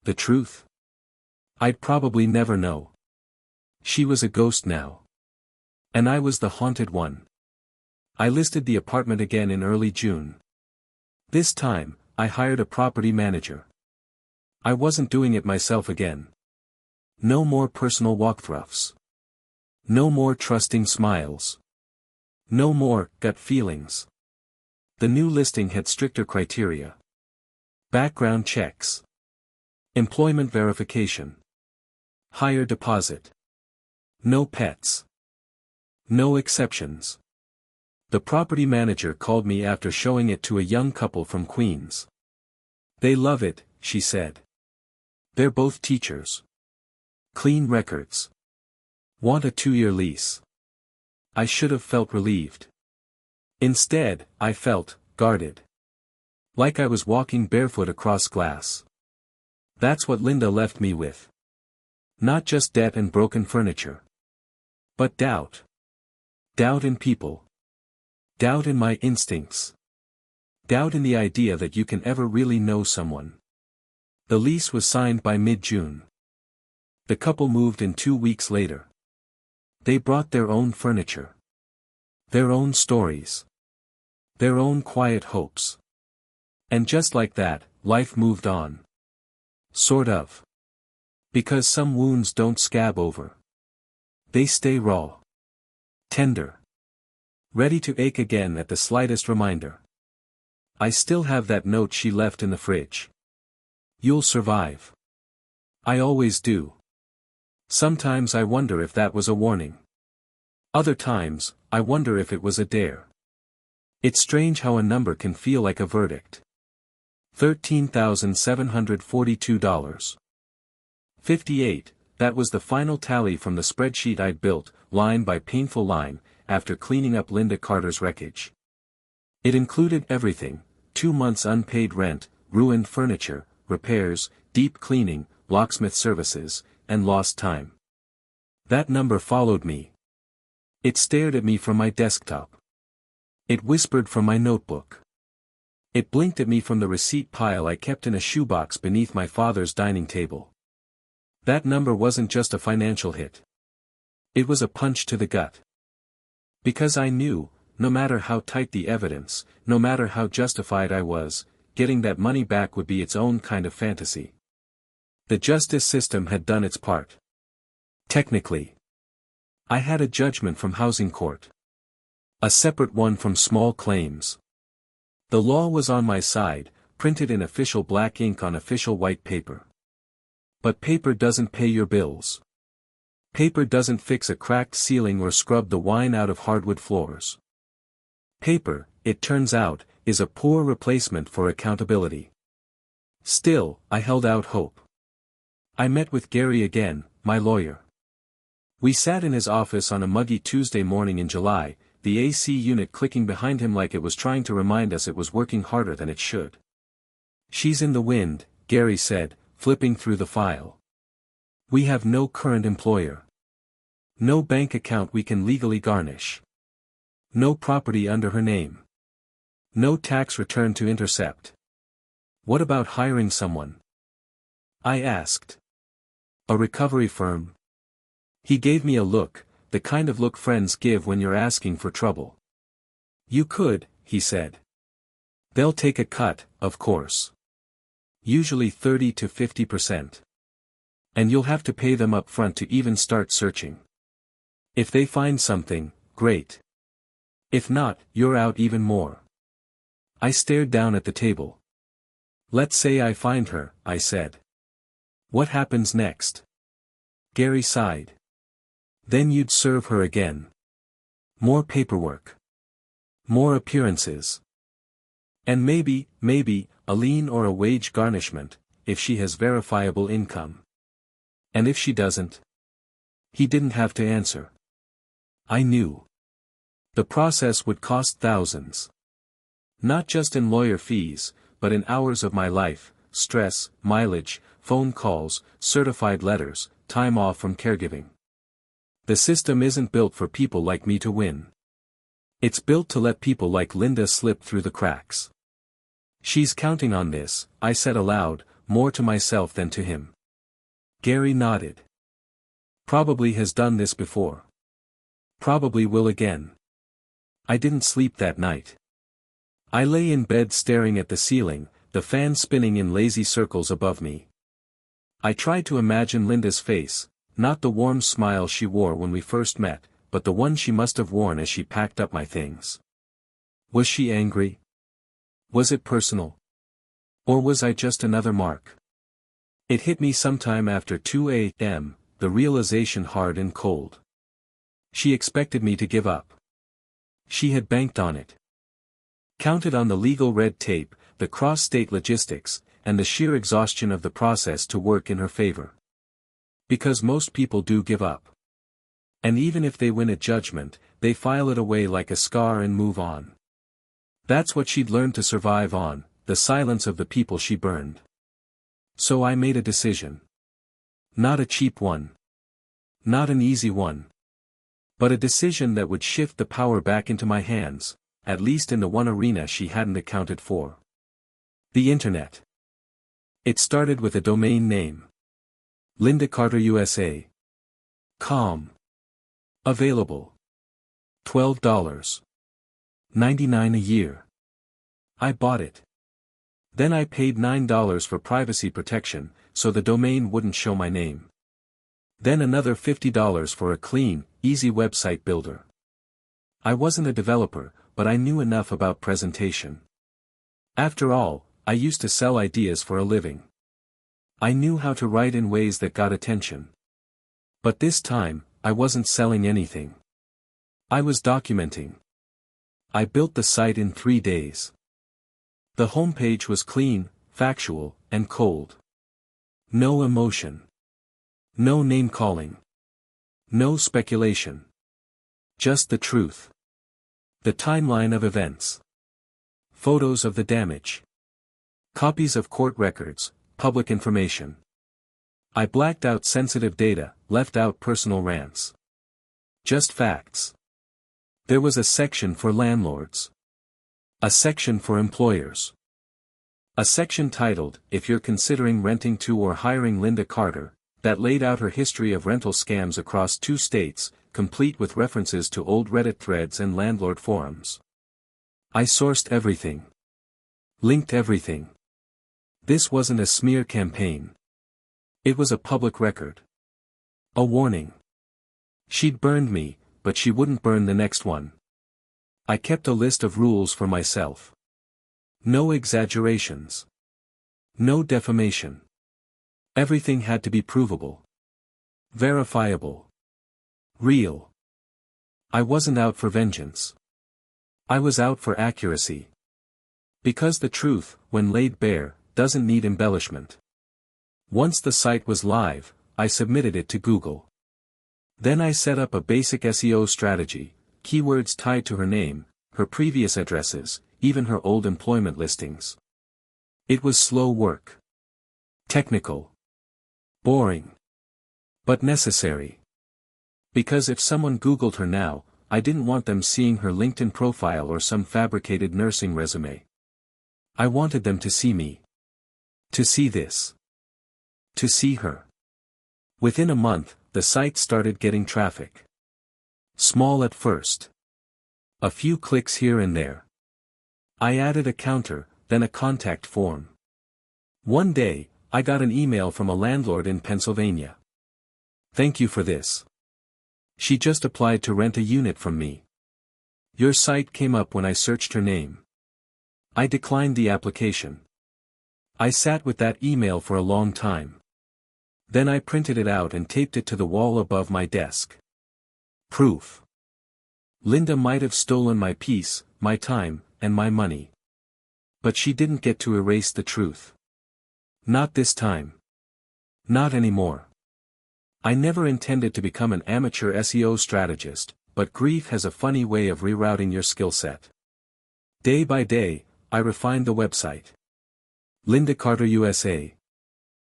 The truth? I'd probably never know. She was a ghost now. And I was the haunted one. I listed the apartment again in early June. This time, I hired a property manager. I wasn't doing it myself again. No more personal walkthroughs. No more trusting smiles. No more gut feelings. The new listing had stricter criteria. Background checks. Employment verification. Higher deposit. No pets. No exceptions. The property manager called me after showing it to a young couple from Queens. They love it, she said. They're both teachers. Clean records. Want a 2-year lease. I should have felt relieved. Instead, I felt guarded. Like I was walking barefoot across glass. That's what Linda left me with. Not just debt and broken furniture. But doubt. Doubt in people. Doubt in my instincts. Doubt in the idea that you can ever really know someone. The lease was signed by mid-June. The couple moved in 2 weeks later. They brought their own furniture. Their own stories. Their own quiet hopes. And just like that, life moved on. Sort of. Because some wounds don't scab over. They stay raw. Tender. Ready to ache again at the slightest reminder. I still have that note she left in the fridge. You'll survive. I always do. Sometimes I wonder if that was a warning. Other times, I wonder if it was a dare. It's strange how a number can feel like a verdict. $13,742. 58, that was the final tally from the spreadsheet I'd built, line by painful line, after cleaning up Linda Carter's wreckage. It included everything: 2 months unpaid rent, ruined furniture, repairs, deep cleaning, locksmith services, and lost time. That number followed me. It stared at me from my desktop. It whispered from my notebook. It blinked at me from the receipt pile I kept in a shoebox beneath my father's dining table. That number wasn't just a financial hit. It was a punch to the gut. Because I knew, no matter how tight the evidence, no matter how justified I was, getting that money back would be its own kind of fantasy. The justice system had done its part. Technically. I had a judgment from housing court. A separate one from small claims. The law was on my side, printed in official black ink on official white paper. But paper doesn't pay your bills. Paper doesn't fix a cracked ceiling or scrub the wine out of hardwood floors. Paper, it turns out, is a poor replacement for accountability. Still, I held out hope. I met with Gary again, my lawyer. We sat in his office on a muggy Tuesday morning in July, the AC unit clicking behind him like it was trying to remind us it was working harder than it should. She's in the wind, Gary said, flipping through the file. We have no current employer. No bank account we can legally garnish. No property under her name. No tax return to intercept. What about hiring someone? I asked. A recovery firm. He gave me a look, the kind of look friends give when you're asking for trouble. You could, he said. They'll take a cut, of course. Usually 30 to 50%. And you'll have to pay them up front to even start searching. If they find something, great. If not, you're out even more. I stared down at the table. Let's say I find her, I said. What happens next? Gary sighed. Then you'd serve her again. More paperwork. More appearances. And maybe, a lien or a wage garnishment, if she has verifiable income. And if she doesn't? He didn't have to answer. I knew. The process would cost thousands. Not just in lawyer fees, but in hours of my life, stress, mileage, phone calls, certified letters, time off from caregiving. The system isn't built for people like me to win. It's built to let people like Linda slip through the cracks. She's counting on this, I said aloud, more to myself than to him. Gary nodded. Probably has done this before. Probably will again. I didn't sleep that night. I lay in bed staring at the ceiling, the fan spinning in lazy circles above me. I tried to imagine Linda's face, not the warm smile she wore when we first met, but the one she must have worn as she packed up my things. Was she angry? Was it personal? Or was I just another mark? It hit me sometime after 2 a.m., the realization hard and cold. She expected me to give up. She had banked on it. Counted on the legal red tape, the cross-state logistics, and the sheer exhaustion of the process to work in her favor. Because most people do give up. And even if they win a judgment, they file it away like a scar and move on. That's what she'd learned to survive on, the silence of the people she burned. So I made a decision. Not a cheap one. Not an easy one. But a decision that would shift the power back into my hands, at least in the one arena she hadn't accounted for. The Internet. It started with a domain name. LindaCarterUSA.com. Available. $12.99 a year. I bought it. Then I paid $9 for privacy protection, so the domain wouldn't show my name. Then another $50 for a clean, easy website builder. I wasn't a developer, but I knew enough about presentation. After all, I used to sell ideas for a living. I knew how to write in ways that got attention. But this time, I wasn't selling anything. I was documenting. I built the site in 3 days. The homepage was clean, factual, and cold. No emotion. No name-calling. No speculation. Just the truth. The timeline of events. Photos of the damage. Copies of court records, public information. I blacked out sensitive data, left out personal rants. Just facts. There was a section for landlords. A section for employers. A section titled, "If you're considering renting to or hiring Linda Carter," that laid out her history of rental scams across 2 states, complete with references to old Reddit threads and landlord forums. I sourced everything. Linked everything. This wasn't a smear campaign. It was a public record. A warning. She'd burned me, but she wouldn't burn the next one. I kept a list of rules for myself. No exaggerations. No defamation. Everything had to be provable. Verifiable. Real. I wasn't out for vengeance. I was out for accuracy. Because the truth, when laid bare, doesn't need embellishment. Once the site was live, I submitted it to Google. Then I set up a basic SEO strategy, keywords tied to her name, her previous addresses, even her old employment listings. It was slow work. Technical. Boring. But necessary. Because if someone Googled her now, I didn't want them seeing her LinkedIn profile or some fabricated nursing resume. I wanted them to see me. To see this. To see her. Within a month, the site started getting traffic. Small at first. A few clicks here and there. I added a counter, then a contact form. One day, I got an email from a landlord in Pennsylvania. "Thank you for this. She just applied to rent a unit from me." Your site came up when I searched her name. I declined the application. I sat with that email for a long time. Then I printed it out and taped it to the wall above my desk. Proof. Linda might have stolen my peace, my time, and my money. But she didn't get to erase the truth. Not this time. Not anymore. I never intended to become an amateur SEO strategist, but grief has a funny way of rerouting your skill set. Day by day, I refined the website. Linda Carter USA.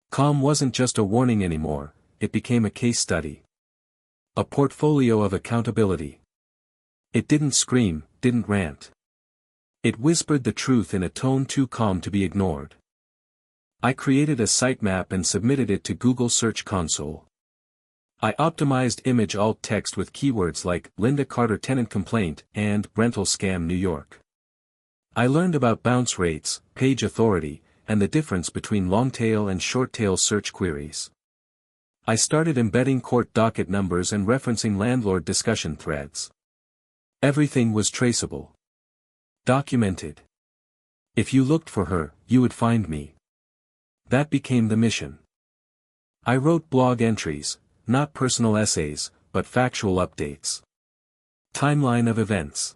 Com wasn't just a warning anymore, it became a case study. A portfolio of accountability. It didn't scream, didn't rant. It whispered the truth in a tone too calm to be ignored. I created a sitemap and submitted it to Google Search Console. I optimized image alt text with keywords like Linda Carter tenant complaint and rental scam New York. I learned about bounce rates, page authority, and the difference between long-tail and short-tail search queries. I started embedding court docket numbers and referencing landlord discussion threads. Everything was traceable. Documented. If you looked for her, you would find me. That became the mission. I wrote blog entries, not personal essays, but factual updates. Timeline of events.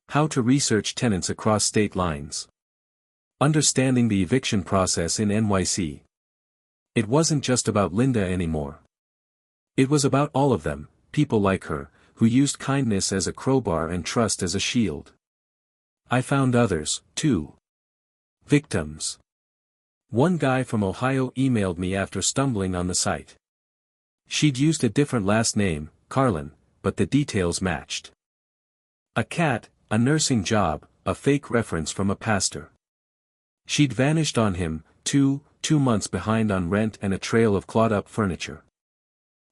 How to research tenants across state lines. Understanding the eviction process in NYC. It wasn't just about Linda anymore. It was about all of them, people like her, who used kindness as a crowbar and trust as a shield. I found others, too. Victims. One guy from Ohio emailed me after stumbling on the site. She'd used a different last name, Carlin, but the details matched. A cat, a nursing job, a fake reference from a pastor. She'd vanished on him, 2 months behind on rent and a trail of clawed-up furniture.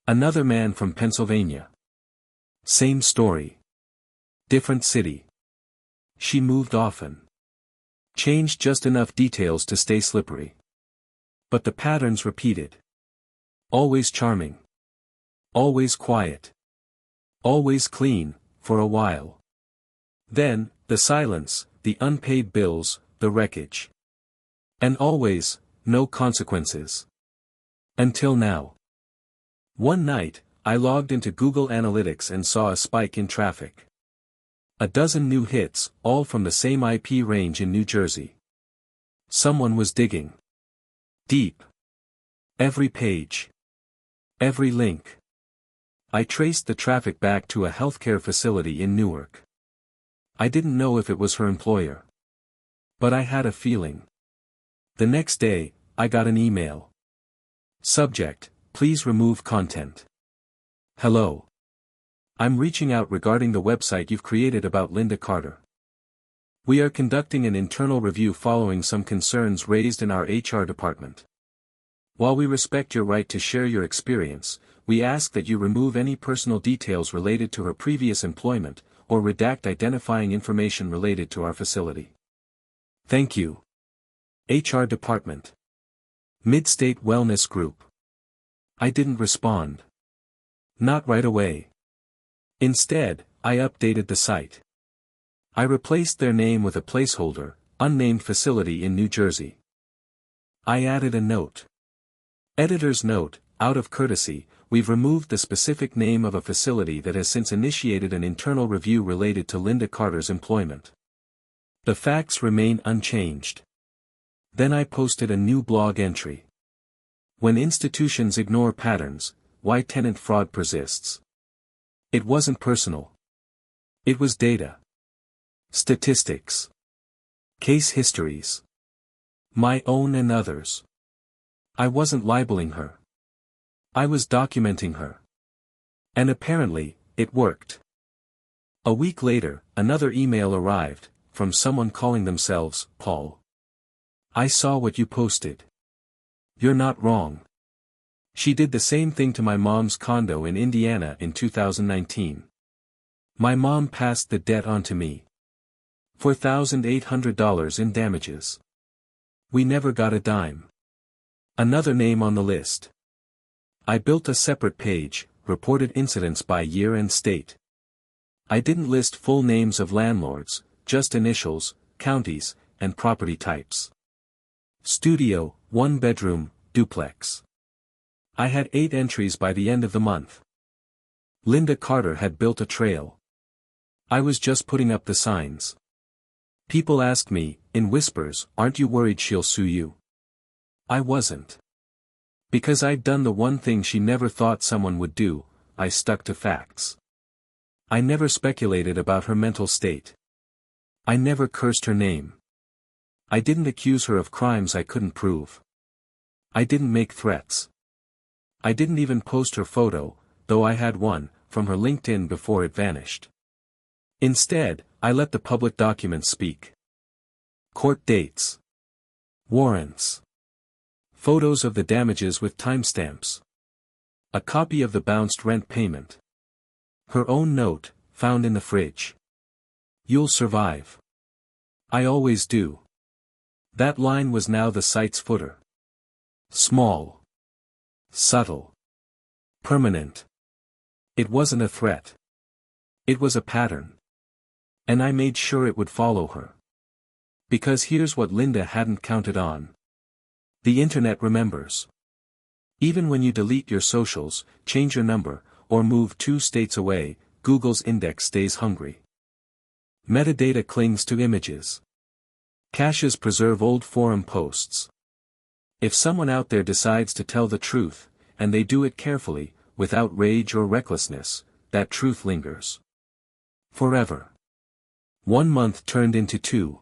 Another man from Pennsylvania. Same story. Different city. She moved often. Changed just enough details to stay slippery. But the patterns repeated. Always charming. Always quiet. Always clean, for a while. Then, the silence, the unpaid bills, the wreckage. And always, no consequences. Until now. One night, I logged into Google Analytics and saw a spike in traffic. A dozen new hits, all from the same IP range in New Jersey. Someone was digging. Deep. Every page. Every link. I traced the traffic back to a healthcare facility in Newark. I didn't know if it was her employer. But I had a feeling. The next day, I got an email. Subject, please remove content. Hello. I'm reaching out regarding the website you've created about Linda Carter. We are conducting an internal review following some concerns raised in our HR department. While we respect your right to share your experience, we ask that you remove any personal details related to her previous employment, or redact identifying information related to our facility. Thank you. HR Department. Mid-State Wellness Group. I didn't respond. Not right away. Instead, I updated the site. I replaced their name with a placeholder, unnamed facility in New Jersey. I added a note. Editor's note, out of courtesy, we've removed the specific name of a facility that has since initiated an internal review related to Linda Carter's employment. The facts remain unchanged. Then I posted a new blog entry. When institutions ignore patterns, why tenant fraud persists. It wasn't personal. It was data. Statistics. Case histories. My own and others. I wasn't libeling her. I was documenting her. And apparently, it worked. A week later, another email arrived, from someone calling themselves Paul. I saw what you posted. You're not wrong. She did the same thing to my mom's condo in Indiana in 2019. My mom passed the debt on to me. $4,800 in damages. We never got a dime. Another name on the list. I built a separate page, reported incidents by year and state. I didn't list full names of landlords, just initials, counties, and property types. Studio, 1-bedroom, duplex. I had 8 entries by the end of the month. Linda Carter had built a trail. I was just putting up the signs. People asked me, in whispers, "Aren't you worried she'll sue you?" I wasn't. Because I'd done the one thing she never thought someone would do, I stuck to facts. I never speculated about her mental state. I never cursed her name. I didn't accuse her of crimes I couldn't prove. I didn't make threats. I didn't even post her photo, though I had one, from her LinkedIn before it vanished. Instead, I let the public documents speak. Court dates. Warrants. Photos of the damages with timestamps. A copy of the bounced rent payment. Her own note, found in the fridge. "You'll survive. I always do." That line was now the site's footer. Small. Subtle. Permanent. It wasn't a threat. It was a pattern. And I made sure it would follow her. Because here's what Linda hadn't counted on. The internet remembers. Even when you delete your socials, change your number, or move 2 states away, Google's index stays hungry. Metadata clings to images. Caches preserve old forum posts. If someone out there decides to tell the truth, and they do it carefully, without rage or recklessness, that truth lingers. Forever. 1 month turned into 2.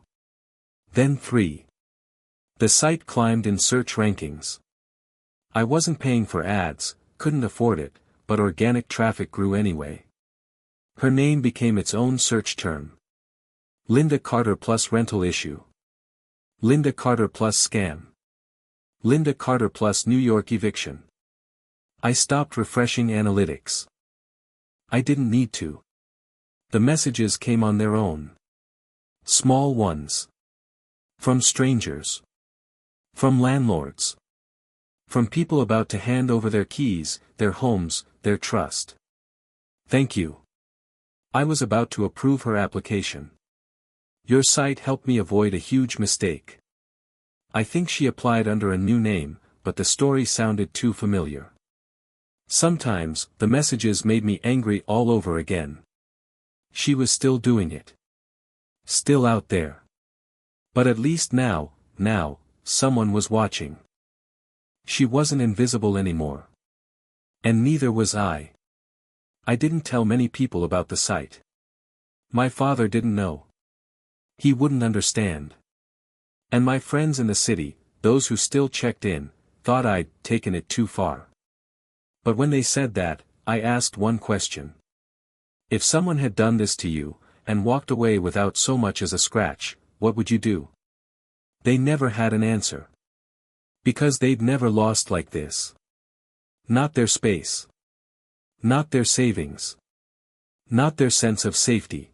Then 3. The site climbed in search rankings. I wasn't paying for ads, couldn't afford it, but organic traffic grew anyway. Her name became its own search term. Linda Carter plus rental issue. Linda Carter plus scam. Linda Carter plus New York eviction. I stopped refreshing analytics. I didn't need to. The messages came on their own. Small ones. From strangers. From landlords. From people about to hand over their keys, their homes, their trust. "Thank you. I was about to approve her application. Your site helped me avoid a huge mistake." I think she applied under a new name, but the story sounded too familiar. Sometimes, the messages made me angry all over again. She was still doing it. Still out there. But at least now, someone was watching. She wasn't invisible anymore. And neither was I. I didn't tell many people about the site. My father didn't know. He wouldn't understand. And my friends in the city, those who still checked in, thought I'd taken it too far. But when they said that, I asked one question. If someone had done this to you, and walked away without so much as a scratch, what would you do? They never had an answer. Because they'd never lost like this. Not their space. Not their savings. Not their sense of safety.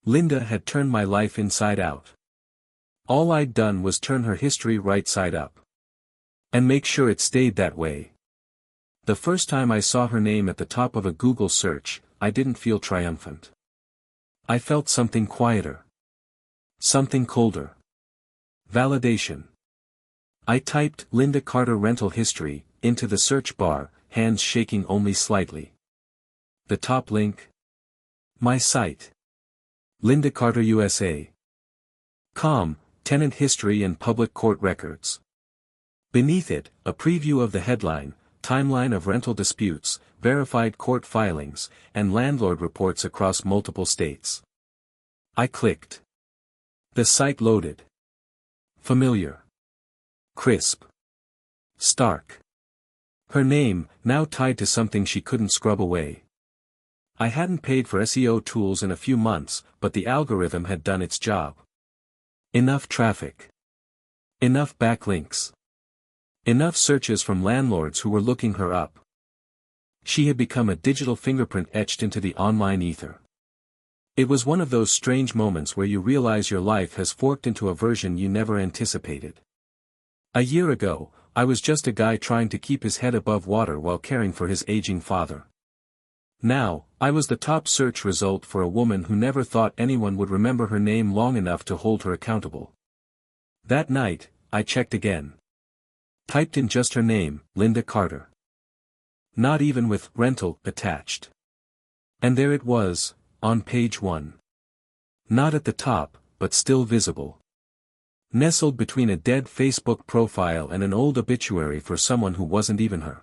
Linda had turned my life inside out. All I'd done was turn her history right side up. And make sure it stayed that way. The first time I saw her name at the top of a Google search, I didn't feel triumphant. I felt something quieter. Something colder. Validation. I typed "Linda Carter rental history" into the search bar, hands shaking only slightly. The top link. My site. Linda Carter USA. Com, tenant history and public court records. Beneath it, a preview of the headline, timeline of rental disputes, verified court filings, and landlord reports across multiple states. I clicked. The site loaded. Familiar. Crisp. Stark. Her name, now tied to something she couldn't scrub away. I hadn't paid for SEO tools in a few months, but the algorithm had done its job. Enough traffic. Enough backlinks. Enough searches from landlords who were looking her up. She had become a digital fingerprint etched into the online ether. It was one of those strange moments where you realize your life has forked into a version you never anticipated. A year ago, I was just a guy trying to keep his head above water while caring for his aging father. Now, I was the top search result for a woman who never thought anyone would remember her name long enough to hold her accountable. That night, I checked again. Typed in just her name, Linda Carter. Not even with rental attached. And there it was, on page 1. Not at the top, but still visible. Nestled between a dead Facebook profile and an old obituary for someone who wasn't even her.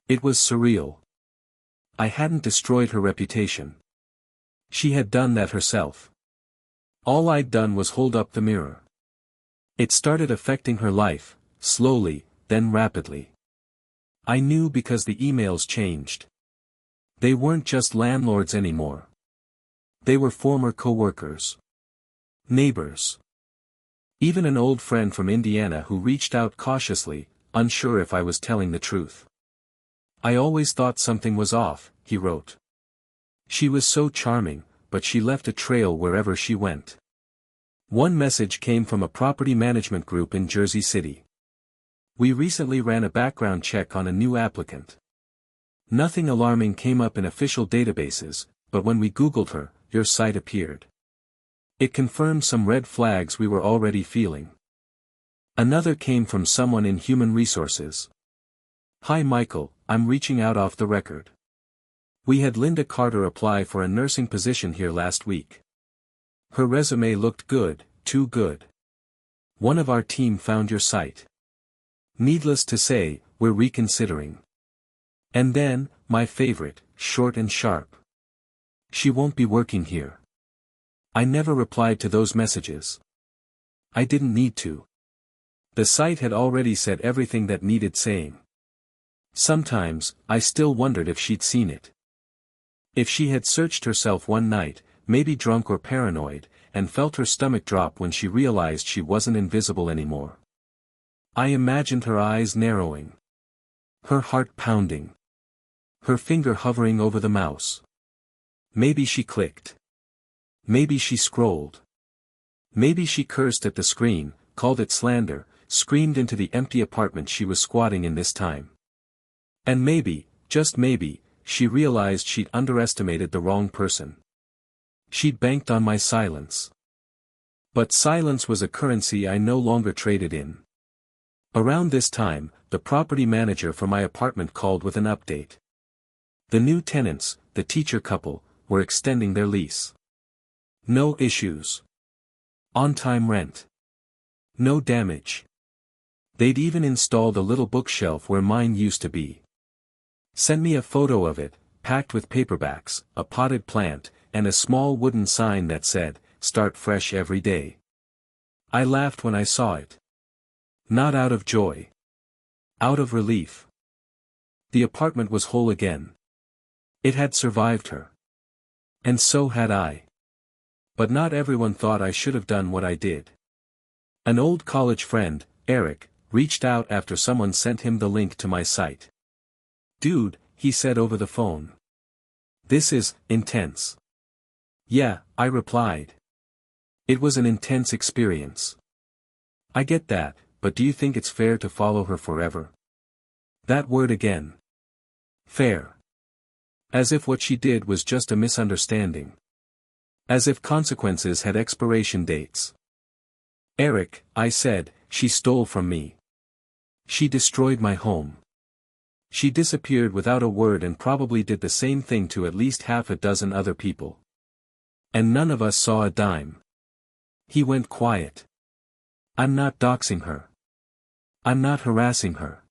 It was surreal. I hadn't destroyed her reputation. She had done that herself. All I'd done was hold up the mirror. It started affecting her life, slowly, then rapidly. I knew because the emails changed. They weren't just landlords anymore. They were former co-workers. Neighbors. Even an old friend from Indiana who reached out cautiously, unsure if I was telling the truth. I always thought something was off, he wrote. She was so charming, but she left a trail wherever she went. One message came from a property management group in Jersey City. We recently ran a background check on a new applicant. Nothing alarming came up in official databases, but when we Googled her, your site appeared. It confirmed some red flags we were already feeling. Another came from someone in human resources. Hi Michael, I'm reaching out off the record. We had Linda Carter apply for a nursing position here last week. Her resume looked good, too good. One of our team found your site. Needless to say, we're reconsidering. And then, my favorite, short and sharp. She won't be working here. I never replied to those messages. I didn't need to. The site had already said everything that needed saying. Sometimes, I still wondered if she'd seen it. If she had searched herself one night, maybe drunk or paranoid, and felt her stomach drop when she realized she wasn't invisible anymore. I imagined her eyes narrowing. Her heart pounding. Her finger hovering over the mouse. Maybe she clicked. Maybe she scrolled. Maybe she cursed at the screen, called it slander, screamed into the empty apartment she was squatting in this time. And maybe, just maybe, she realized she'd underestimated the wrong person. She'd banked on my silence. But silence was a currency I no longer traded in. Around this time, the property manager for my apartment called with an update. The new tenants, the teacher couple, were extending their lease. No issues. On-time rent. No damage. They'd even installed a little bookshelf where mine used to be. Sent me a photo of it, packed with paperbacks, a potted plant, and a small wooden sign that said, "Start fresh every day." I laughed when I saw it. Not out of joy. Out of relief. The apartment was whole again. It had survived her. And so had I. But not everyone thought I should have done what I did. An old college friend, Eric, reached out after someone sent him the link to my site. "Dude," he said over the phone. "This is intense." "Yeah," I replied. It was an intense experience. I get that, but do you think it's fair to follow her forever? That word again. Fair. As if what she did was just a misunderstanding. As if consequences had expiration dates. "Eric," I said, "she stole from me. She destroyed my home. She disappeared without a word and probably did the same thing to at least half a dozen other people. And none of us saw a dime." He went quiet. "I'm not doxing her. I'm not harassing her.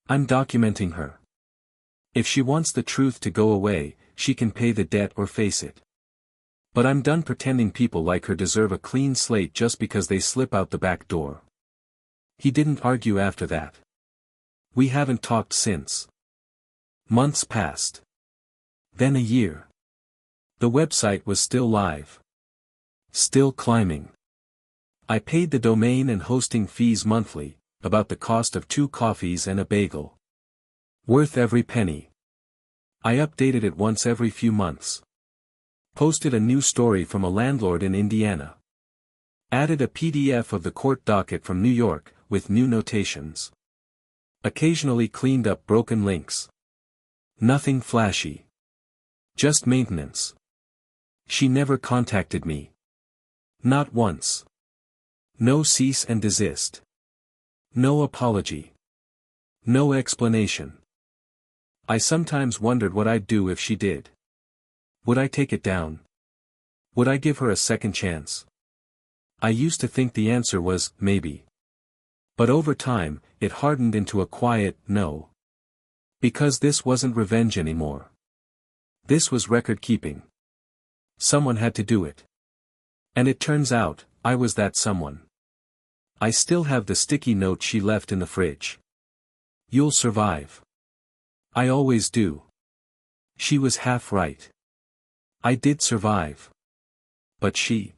I'm documenting her. If she wants the truth to go away, she can pay the debt or face it. But I'm done pretending people like her deserve a clean slate just because they slip out the back door." He didn't argue after that. We haven't talked since. Months passed. Then a year. The website was still live. Still climbing. I paid the domain and hosting fees monthly, about the cost of 2 coffees and a bagel. Worth every penny. I updated it once every few months. Posted a new story from a landlord in Indiana. Added a PDF of the court docket from New York, with new notations. Occasionally cleaned up broken links. Nothing flashy. Just maintenance. She never contacted me. Not once. No cease and desist. No apology. No explanation. I sometimes wondered what I'd do if she did. Would I take it down? Would I give her a second chance? I used to think the answer was, maybe. But over time, it hardened into a quiet, no. Because this wasn't revenge anymore. This was record-keeping. Someone had to do it. And it turns out, I was that someone. I still have the sticky note she left in the fridge. You'll survive. I always do. She was half right. I did survive. But she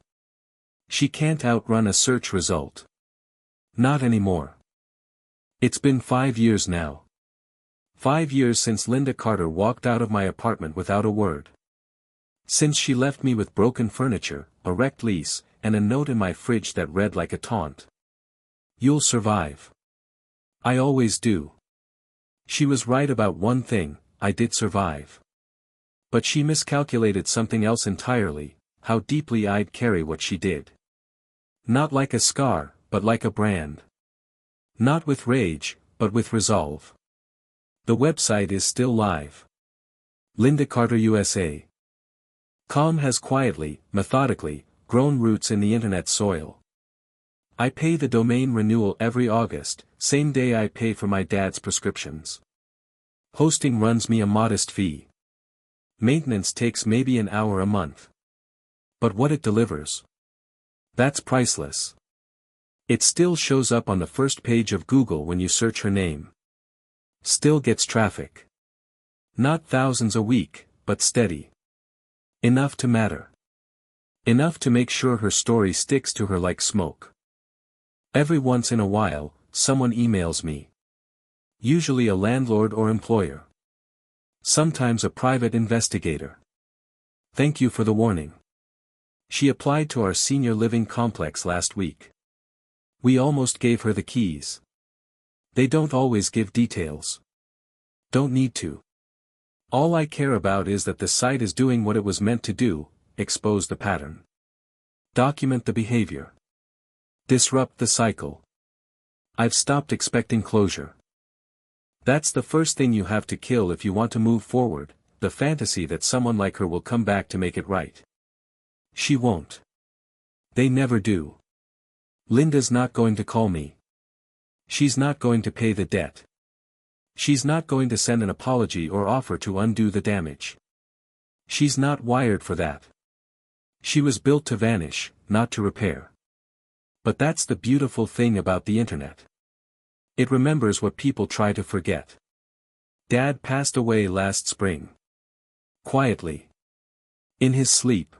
can't outrun a search result. Not anymore. It's been 5 years now. 5 years since Linda Carter walked out of my apartment without a word. Since she left me with broken furniture, a wrecked lease, and a note in my fridge that read like a taunt. You'll survive. I always do. She was right about one thing, I did survive. But she miscalculated something else entirely, how deeply I'd carry what she did. Not like a scar, but like a brand. Not with rage, but with resolve. The website is still live. Linda Carter USA. Com has quietly, methodically, grown roots in the internet soil. I pay the domain renewal every August, same day I pay for my dad's prescriptions. Hosting runs me a modest fee. Maintenance takes maybe an hour a month. But what it delivers? That's priceless. It still shows up on the first page of Google when you search her name. Still gets traffic. Not thousands a week, but steady. Enough to matter. Enough to make sure her story sticks to her like smoke. Every once in a while, someone emails me. Usually a landlord or employer. Sometimes a private investigator. Thank you for the warning. She applied to our senior living complex last week. We almost gave her the keys. They don't always give details. Don't need to. All I care about is that the site is doing what it was meant to do, expose the pattern. Document the behavior. Disrupt the cycle. I've stopped expecting closure. That's the first thing you have to kill if you want to move forward, the fantasy that someone like her will come back to make it right. She won't. They never do. Linda's not going to call me. She's not going to pay the debt. She's not going to send an apology or offer to undo the damage. She's not wired for that. She was built to vanish, not to repair. But that's the beautiful thing about the internet. It remembers what people try to forget. Dad passed away last spring. Quietly. In his sleep.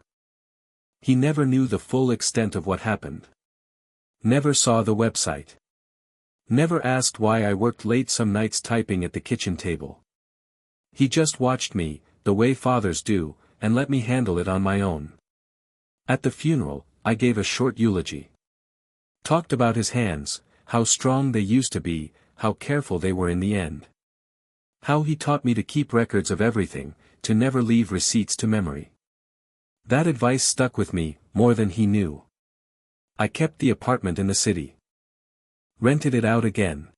He never knew the full extent of what happened. Never saw the website. Never asked why I worked late some nights typing at the kitchen table. He just watched me, the way fathers do, and let me handle it on my own. At the funeral, I gave a short eulogy. Talked about his hands, how strong they used to be, how careful they were in the end. How he taught me to keep records of everything, to never leave receipts to memory. That advice stuck with me, more than he knew. I kept the apartment in the city. Rented it out again.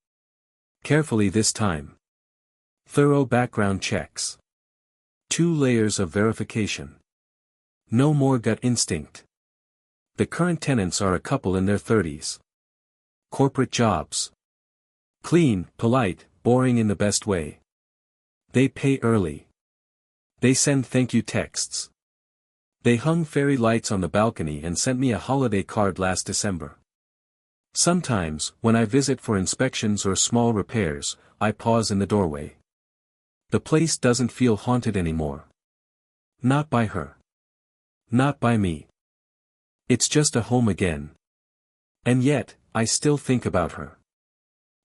Carefully this time. Thorough background checks. 2 layers of verification. No more gut instinct. The current tenants are a couple in their 30s. Corporate jobs. Clean, polite, boring in the best way. They pay early. They send thank you texts. They hung fairy lights on the balcony and sent me a holiday card last December. Sometimes, when I visit for inspections or small repairs, I pause in the doorway. The place doesn't feel haunted anymore. Not by her. Not by me. It's just a home again. And yet, I still think about her.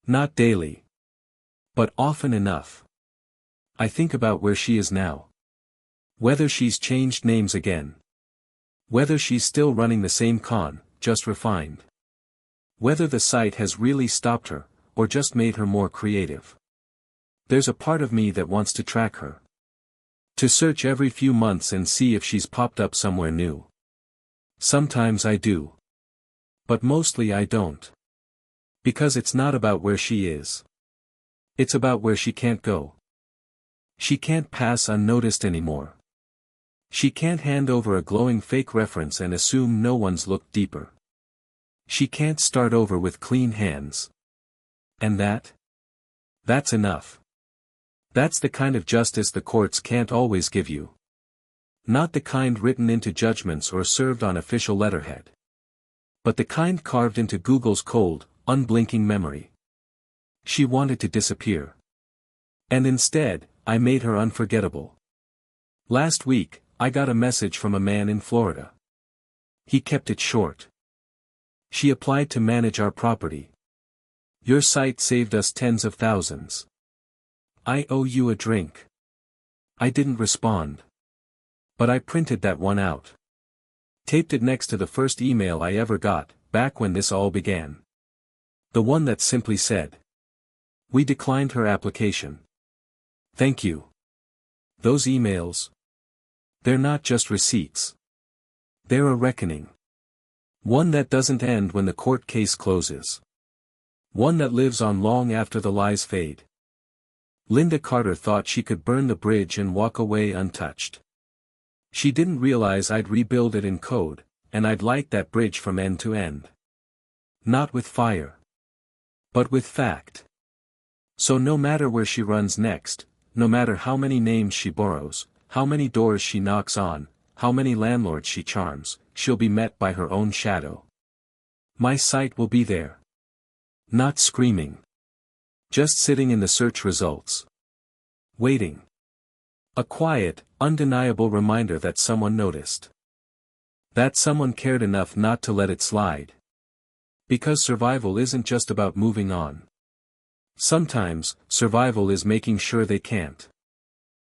Not daily. But often enough. I think about where she is now. Whether she's changed names again. Whether she's still running the same con, just refined. Whether the site has really stopped her, or just made her more creative. There's a part of me that wants to track her. To search every few months and see if she's popped up somewhere new. Sometimes I do. But mostly I don't. Because it's not about where she is. It's about where she can't go. She can't pass unnoticed anymore. She can't hand over a glowing fake reference and assume no one's looked deeper. She can't start over with clean hands. And that's enough. That's the kind of justice the courts can't always give you. Not the kind written into judgments or served on official letterhead. But the kind carved into Google's cold, unblinking memory. She wanted to disappear. And instead, I made her unforgettable. Last week, I got a message from a man in Florida. He kept it short. She applied to manage our property. Your site saved us tens of thousands. I owe you a drink. I didn't respond. But I printed that one out. Taped it next to the first email I ever got, back when this all began. The one that simply said, "We declined her application. Thank you." Those emails. They're not just receipts. They're a reckoning. One that doesn't end when the court case closes. One that lives on long after the lies fade. Linda Carter thought she could burn the bridge and walk away untouched. She didn't realize I'd rebuild it in code, and I'd light that bridge from end to end. Not with fire. But with fact. So no matter where she runs next, no matter how many names she borrows, how many doors she knocks on, how many landlords she charms, she'll be met by her own shadow. My site will be there. Not screaming. Just sitting in the search results. Waiting. A quiet, undeniable reminder that someone noticed. That someone cared enough not to let it slide. Because survival isn't just about moving on. Sometimes, survival is making sure they can't.